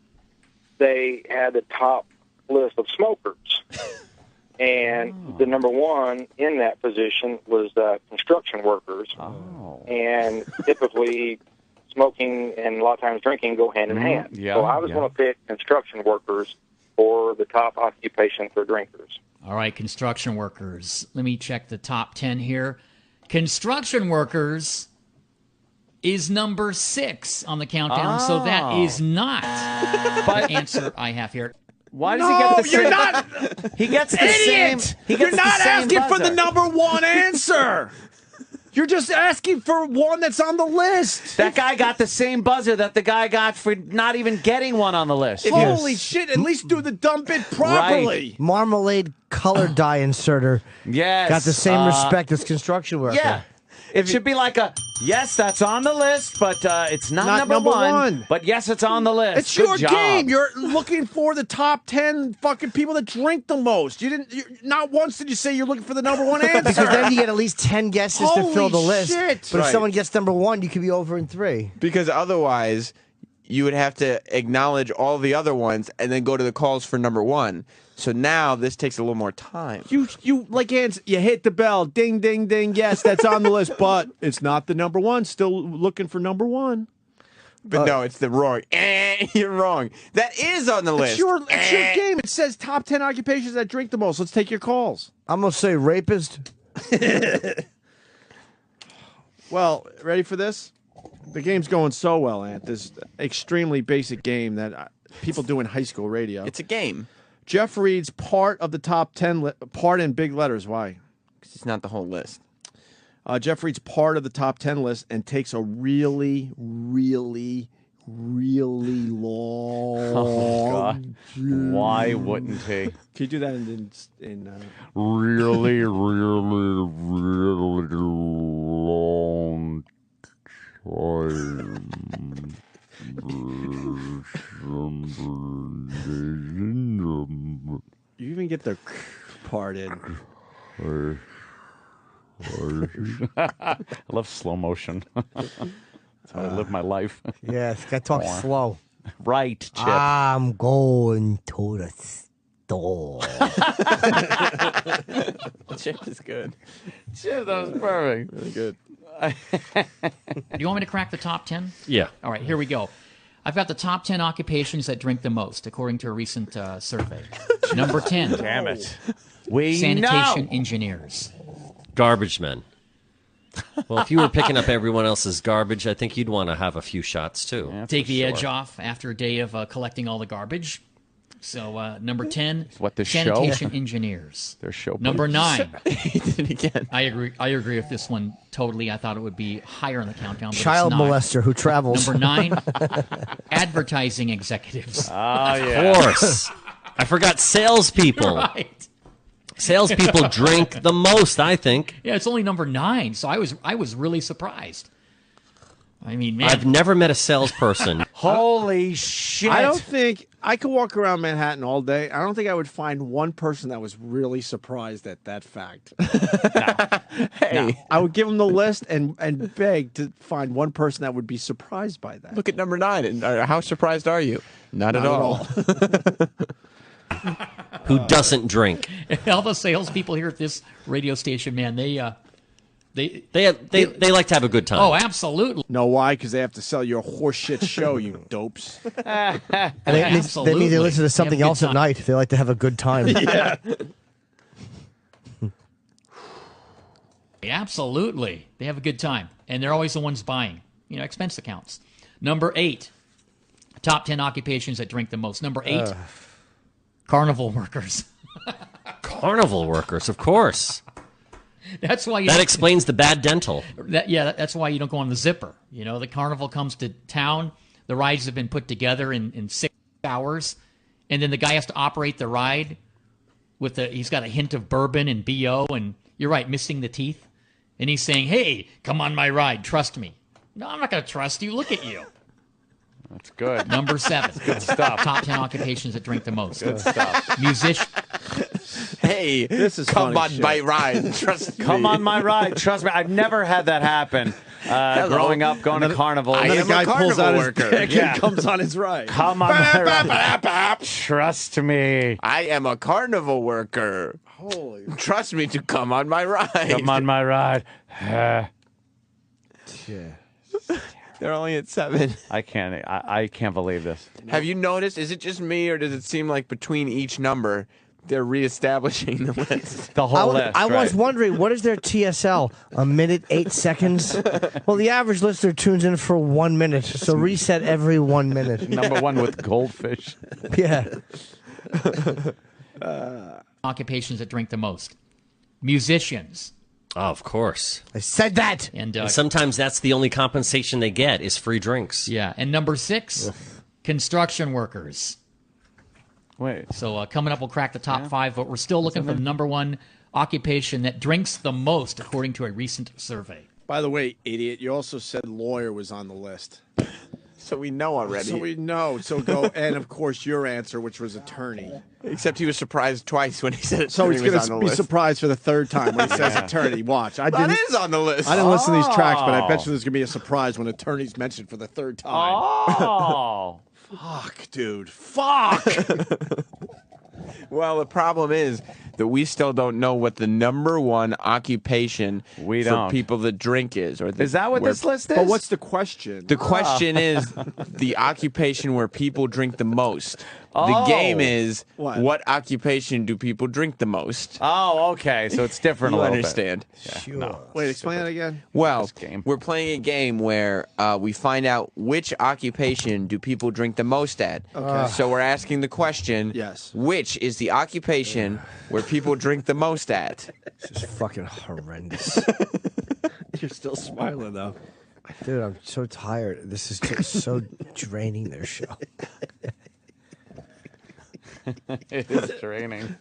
they had the top list of smokers. And the number one in that position was construction workers. And typically, smoking and a lot of times drinking go hand in hand. Yeah, so I was going to pick construction workers for the top occupation for drinkers. All right, construction workers. Let me check the top 10 here. Construction workers is number 6 on the countdown, so that is not the answer I have here. Why does he get the same? You're not. He gets the Idiot! same. He gets You're the not same asking for buzzer. the number one answer. You're just asking for one that's on the list. That guy got the same buzzer that the guy got for not even getting one on the list. Holy shit! At least do the dumb bit properly. Marmalade color dye inserter. Yes. Got the same respect as construction worker. Yeah. It should be like a, yes, that's on the list, but it's not, number one. But yes, it's on the list. It's Good your job. game. You're looking for the top 10 fucking people that drink the most. Not once did you say you're looking for the number one answer. Because then you get at least 10 guesses to fill the Holy list. shit. But if Right. someone gets number one, you could be over in 3. Because otherwise, you would have to acknowledge all the other ones and then go to the calls for number one. So now this takes a little more time. You like Hans, you hit the bell, ding, ding, ding. Yes, that's on the list, but it's not the number one. Still looking for number one. But no, it's the wrong. You're wrong. That is on the list. It's your game. It says top 10 occupations that drink the most. Let's take your calls. I'm going to say rapist. Well, ready for this? The game's going so well, Ant. This extremely basic game that people do in high school radio. It's a game. Jeff reads part of the top 10, part in big letters. Why? Because it's not the whole list. Jeff reads part of the top 10 list and takes a really, really, really long. Oh, God. Why wouldn't he? Can you do that in Really, really, really long time. You even get the part in. I love slow motion. That's how I live my life. Yes, gotta talk slow. Right, Chip. I'm going to the store. Chip is good. Chip, that was perfect. Really good. Do you want me to crack the top 10? Yeah. All right, here we go. I've got the top 10 occupations that drink the most, according to a recent survey. Number 10. Damn it. We Sanitation know. engineers. Garbage men. Well, if you were picking up everyone else's garbage, I think you'd want to have a few shots too. Yeah, Take for the sure. edge off after a day of collecting all the garbage. So number 10, What, this show? sanitation engineers. Their show. Number 9. He did it again. I agree with this one totally. I thought it would be higher in the countdown. But Child it's not. molester who travels. Number 9, advertising executives. Oh, yeah. Of course. I forgot salespeople. Right. Salespeople drink the most, I think. Yeah, it's only number 9, so I was really surprised. I mean, man. I've never met a salesperson. Holy shit. I don't think I could walk around Manhattan all day. I don't think I would find one person that was really surprised at that fact. Hey, I would give them the list and beg to find one person that would be surprised by that. look at number 9. And how surprised are you? Not at all. Who doesn't drink? All the salespeople here at this radio station, man, they like to have a good time. Oh, absolutely. Know why? Because they have to sell your horseshit show, you dopes. And that means they listen to something Have a good else at time. night. They like to have a good time. Yeah. Absolutely. They have a good time. And they're always the ones buying, expense accounts. Number 8, top 10 occupations that drink the most. Number 8, carnival workers. Carnival workers, of course. That's why That explains the bad dental. That's why you don't go on the zipper. The carnival comes to town. The rides have been put together in 6 hours. And then the guy has to operate the ride he's got a hint of bourbon and BO, and you're right, missing the teeth. And he's saying, hey, come on my ride, trust me. No, I'm not going to trust you. Look at you. That's good. Number 7. Good stuff. Top 10 occupations that drink the most. Good stuff. Musician. Hey, this is come funny on shit. my ride. Trust me. Come on my ride. Trust me. I've never had that happen. Growing up, going to carnival. I And then am a guy a pulls out his carnival dick worker. and comes on his ride. Come on my ride. Trust me. I am a carnival worker. Holy. Trust me to come on my ride. Come on my ride. Yeah. They're only at 7. I can't believe this. Have you noticed? Is it just me, or does it seem like between each number they're reestablishing the list? The whole list. I was right. wondering, what is their TSL? A minute, 8 seconds? Well, the average listener tunes in for 1 minute, so reset every 1 minute. Number 1 with goldfish. Yeah. Occupations that drink the most. Musicians. Oh, of course. I said that. And And sometimes that's the only compensation they get is free drinks. yeah, and number 6, construction workers. Wait. So coming up, we'll crack the top 5, but we're still looking for the number 1 occupation that drinks the most, according to a recent survey. By the way, idiot, you also said lawyer was on the list. So we know already. So we know. So go, and of course your answer, which was attorney. Except he was surprised twice when he said So attorney he's was going on to the be list. surprised for the 3rd time when he says attorney. Watch. I That didn't. is on the list. I didn't listen to these tracks, but I bet Oh. you there's going to be a surprise when attorney's mentioned for the 3rd time. Oh. Fuck, dude. Fuck. Well, the problem is that we still don't know what the number 1 occupation We for don't. people that drink is. Or Is that what this list is? But what's the question? The question is the occupation where people drink the most. The game is What? what occupation do people drink the most? Oh, okay. So it's different You a little understand? bit. Sure. No. Wait, explain that again. Well, we're playing a game where we find out which occupation do people drink the most at. Okay. So we're asking the question, yes, which is the occupation where people drink the most at? This is fucking horrendous. You're still smiling, though. Dude, I'm so tired. This is just so draining, their show. It is draining.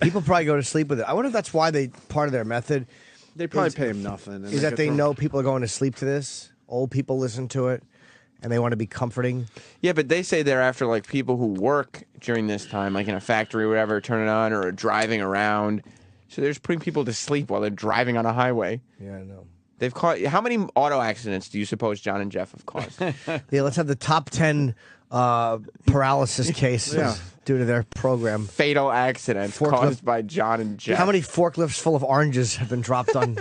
People probably go to sleep with it. I wonder if that's why part of their method. They probably pay him nothing. and Is that could they throw- know people are going to sleep to this? Old people listen to it, and they want to be comforting. Yeah, but they say they're after like people who work during this time, like in a factory or whatever, turn it on or driving around. So they're just putting people to sleep while they're driving on a highway. Yeah, I know. They've caused how many auto accidents do you suppose John and Jeff have caused? Yeah, let's have the top 10 paralysis cases Yeah. due to their program. Fatal accidents caused by John and Jeff. How many forklifts full of oranges have been dropped on?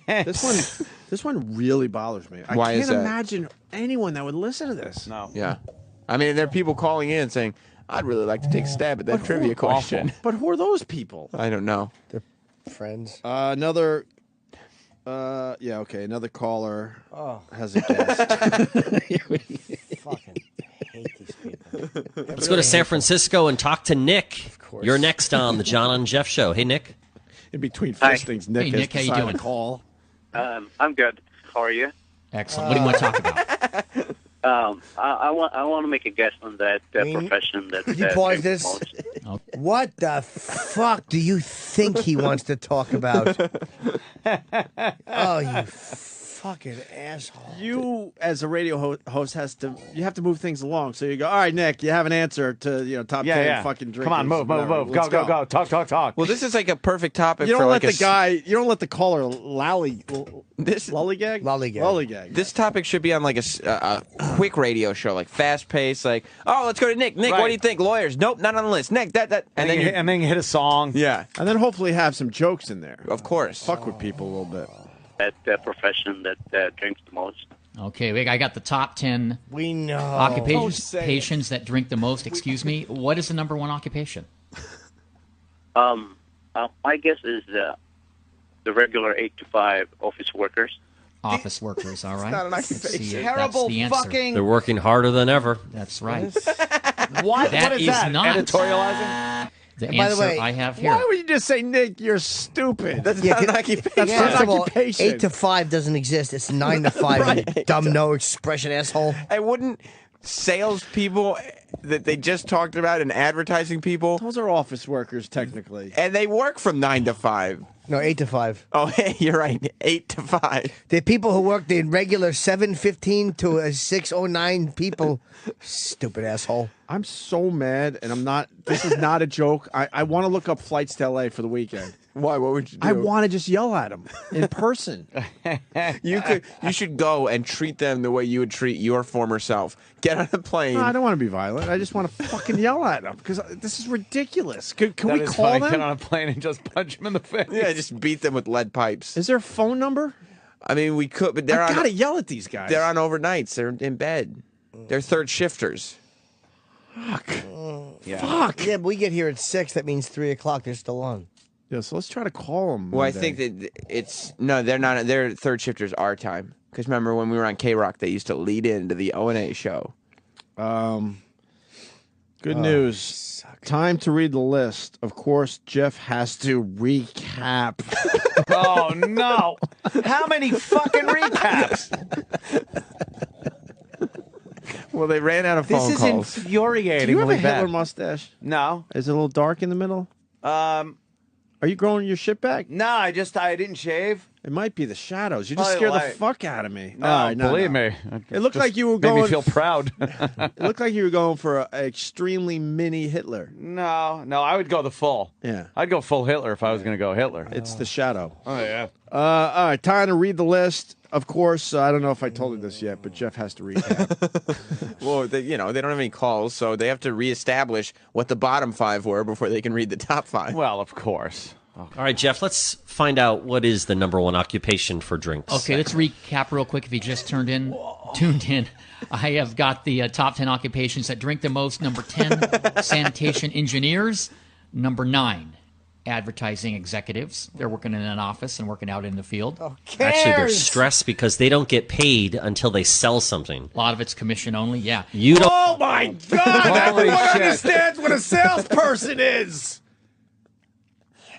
This one really bothers me. I Why can't is that? imagine anyone that would listen to this. No. Yeah. I mean, there are people calling in saying, I'd really like to take a stab at that trivia question. But who are those people? I don't know. They're friends. Another. Yeah. Okay. Another caller has a guess. Fucking hate these people. Let's go to San Francisco and talk to Nick. Of course. You're next on the John and Jeff Show. Hey, Nick. In between Hi. fistings, Nick Hey, has Nick, how you decided doing? to call. I'm good. How are you? Excellent. What do you want to talk about? I want to make a guess on that profession that. Could you pause drinks this? most. What the fuck do you think he wants to talk about? Oh, you fucking asshole. You, as a radio host, you have to move things along. So you go, all right, Nick, you have an answer to top 10 fucking drinkers. Come on, move. whatever. Let's Go. Talk. Well, this is like a perfect topic You for don't like let the guy. You don't let the caller lollygag. Lollygag. This topic should be on like a quick radio show, like fast paced. Like, oh, let's go to Nick. Nick, what Right. do you think? Lawyers? Nope, not on the list. Nick, that. And then you hit a song. Yeah, and then hopefully have some jokes in there. Of course. Fuck with people a little bit. That profession that drinks the most. Okay, wait, I got the top 10 We know. occupations that drink the most. Excuse me. What is the number one occupation? My guess is the regular 8 to 5 office workers. Office workers, all right. not an Let's occupation. see, Terrible that's the answer. fucking. They're working harder than ever. That's right. What? That What is is that? not. Editorializing? The And by the answer way, I have here. Why would you just say, Nick, you're stupid? That's Yeah, not an can- occupation. Yeah, first of all, occupation. 8 to 5 doesn't exist. It's 9 to 5. You Right. dumb no expression asshole. I wouldn't salespeople that they just talked about and advertising people, Those are office workers, technically. and they work from 9 to 5. No, 8 to 5. Oh, hey, you're right. 8 to 5. The people who work the regular 7:15 to 6:09 people. Stupid asshole. I'm so mad, and I'm not. This is not a joke. I want to look up flights to LA for the weekend. Why? What would you do? I want to just yell at them in person. You should go and treat them the way you would treat your former self. Get on a plane. No, I don't want to be violent. I just want to fucking yell at them because this is ridiculous. Can That we is call funny. them? Get on a plane and just punch him in the face. Yeah, just beat them with lead pipes. Is there a phone number? I mean, we could, but I gotta yell at these guys. They're on overnights. They're in bed. They're third shifters. Fuck. Yeah. Fuck. Yeah, but we get here at 6. That means 3 o'clock. They're still on. Yeah, so let's try to call them. Well, I think that it's no, they're not. They're third shifters our time. Because remember when we were on K Rock, they used to lead into the O&A show. Good news. Time to read the list. Of course, Jeff has to recap. Oh no! How many fucking recaps? Well, they ran out of phone This is calls. infuriating. Do you have a Hitler mustache? No. Is it a little dark in the middle? Are you growing your shit back? No, I didn't shave. It might be the shadows. You just Probably scared light. the fuck out of me. No, All right, Believe me. It looked Just like you were made going. me feel proud. It looked like you were going for an extremely mini Hitler. No, I would go the full. Yeah. I'd go full Hitler if I was going to go Hitler. It's the shadow. Oh yeah. All right, time to read the list. Of course, I don't know if I told you this yet, but Jeff has to recap. Well, they don't have any calls, so they have to reestablish what the bottom 5 were before they can read the top 5. Well, of course. All right, Jeff, let's find out what is the number one occupation for drinks. Okay, let's recap real quick. If you just tuned in, I have got the top 10 occupations that drink the most. Number 10, sanitation engineers. Number 9, advertising executives. They're working in an office and working out in the field. Actually, they're stressed because they don't get paid until they sell something. A lot of it's commission only, yeah. You don't. Oh my God! Everyone understands what a salesperson is.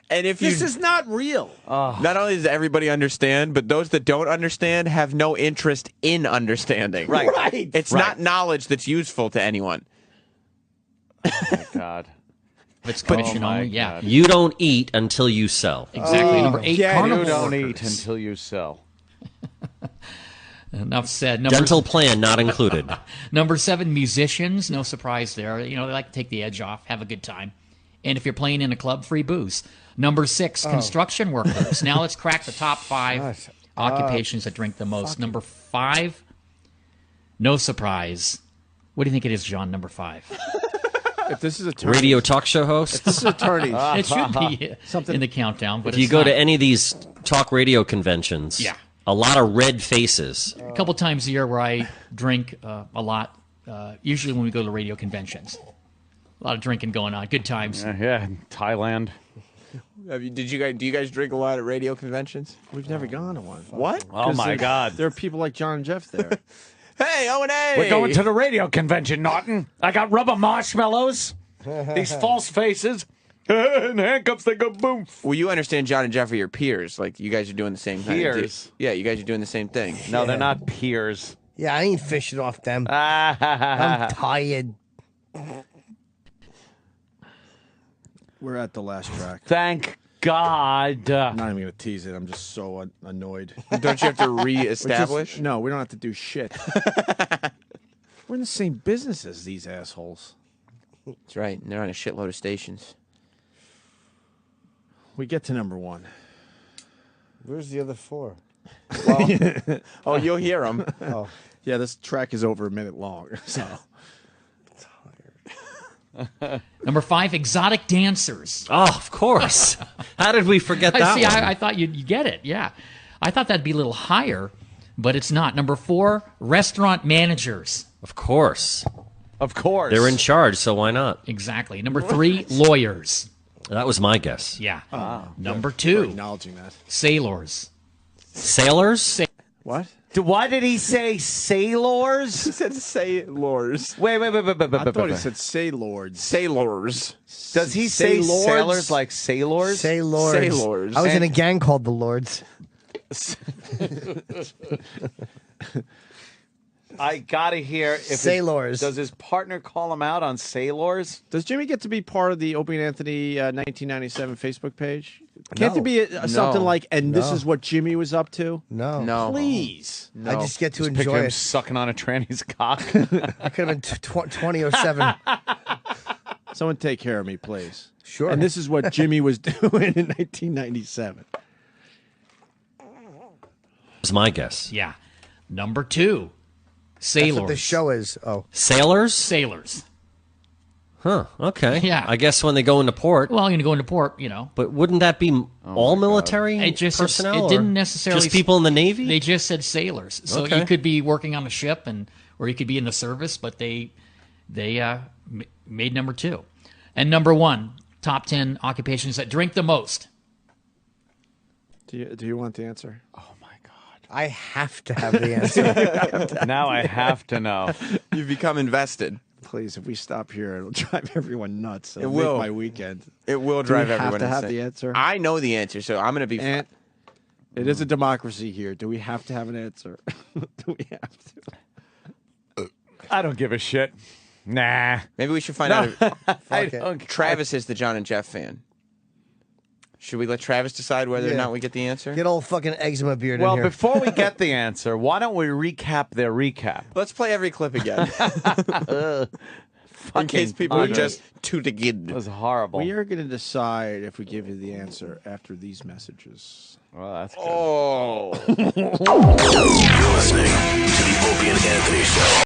And if This is not real. Not only does everybody understand, but those that don't understand have no interest in understanding. Right. Right. It's not knowledge that's useful to anyone. Oh, my God. It's commission only, yeah. You don't eat until you sell. Exactly. Number 8, carnival You don't workers. eat until you sell. Enough said. Dental plan not included. Number 7, musicians. No surprise there. You know, they like to take the edge off, have a good time. And if you're playing in a club, free booze. Number 6, construction workers. Now let's crack the top 5 occupations that drink the most. Number 5, no surprise. What do you think it is, John, number 5? If this is attorneys, Radio talk show host. this is attorneys. It should be something in the countdown, but If you it's go not. to any of these talk radio conventions, Yeah. a lot of red faces. A couple times a year where I drink a lot, usually when we go to radio conventions. A lot of drinking going on. Good times. Yeah, Thailand. Do you guys drink a lot at radio conventions? We've never gone to one. What? Oh, my God. There are people like John and Jeff there. Hey, O&A! We're going to the radio convention, Norton. I got rubber marshmallows, these false faces, and handcuffs that go boom. Well, you understand John and Jeff are your peers. Like, you guys are doing the same thing. Peers? Yeah, you guys are doing the same thing. No, they're not peers. Yeah, I ain't fishing off them. I'm tired. We're at the last track. Thank God. I'm not even going to tease it. I'm just so annoyed. Don't you have to reestablish? No, we don't have to do shit. We're in the same business as these assholes. That's right. And they're on a shitload of stations. We get to number 1. Where's the other 4? Well, oh, you'll hear them. Oh, yeah, this track is over a minute long. So Number 5, exotic dancers. Oh, of course. How did we forget that See, one? I thought you'd get it, yeah. I thought that'd be a little higher, but it's not. Number 4, restaurant managers. Of course. Of course. They're in charge, so why not? Exactly. Number 3, lawyers. That was my guess. Yeah. Oh, Number we're 2, acknowledging that. sailors. Sailors? What? Why did he say sailors? He said sailors. Wait. I thought he said sailors. Sailors. Does he say Sailors? sailors like sailors? Sailors. Sailors. I was in a gang called the Lords. I gotta hear if Sailors. Does his partner call him out on sailors? Does Jimmy get to be part of the Opie and Anthony 1997 Facebook page? Can't No. there be something like, and this No. is what Jimmy was up to? No. No. Please. I just get to Picture enjoy him it. sucking on a tranny's cock. I could have been 2007. Someone take care of me, please. Sure. And this is what Jimmy was doing in 1997. Was my guess. Yeah. Number 2, That's sailors. what the show is. Oh. Sailors? Sailors. Huh, okay. Yeah. I guess when they go into port. Well, you're going to go into port, you know. But wouldn't that be all military It just personnel? it or didn't necessarily just people in the Navy? They just said sailors. So Okay. you could be working on a ship or you could be in the service, but they made number 2. And number 1, top 10 occupations that drink the most. Do you want the answer? I have to have the answer. Now I have to know. You've become invested. Please, if we stop here, it'll drive everyone nuts. It It'll will. make my weekend. It will Do drive we everyone have to have insane. the answer? I know the answer, so I'm going to be... And it is a democracy here. Do we have to have an answer? Do we have to? I don't give a shit. Nah. Maybe we should find out if I don't Travis is the John and Jeff fan. Should we let Travis decide whether or Yeah. not we get the answer? Get old fucking eczema beard Well, in here. before we get the answer, why don't we recap their recap? Let's play every clip again. In case people are just too to get. It was horrible. We are going to decide if we give you the answer after these messages. Well, that's good. Oh. You're listening to the Opie and Anthony Show.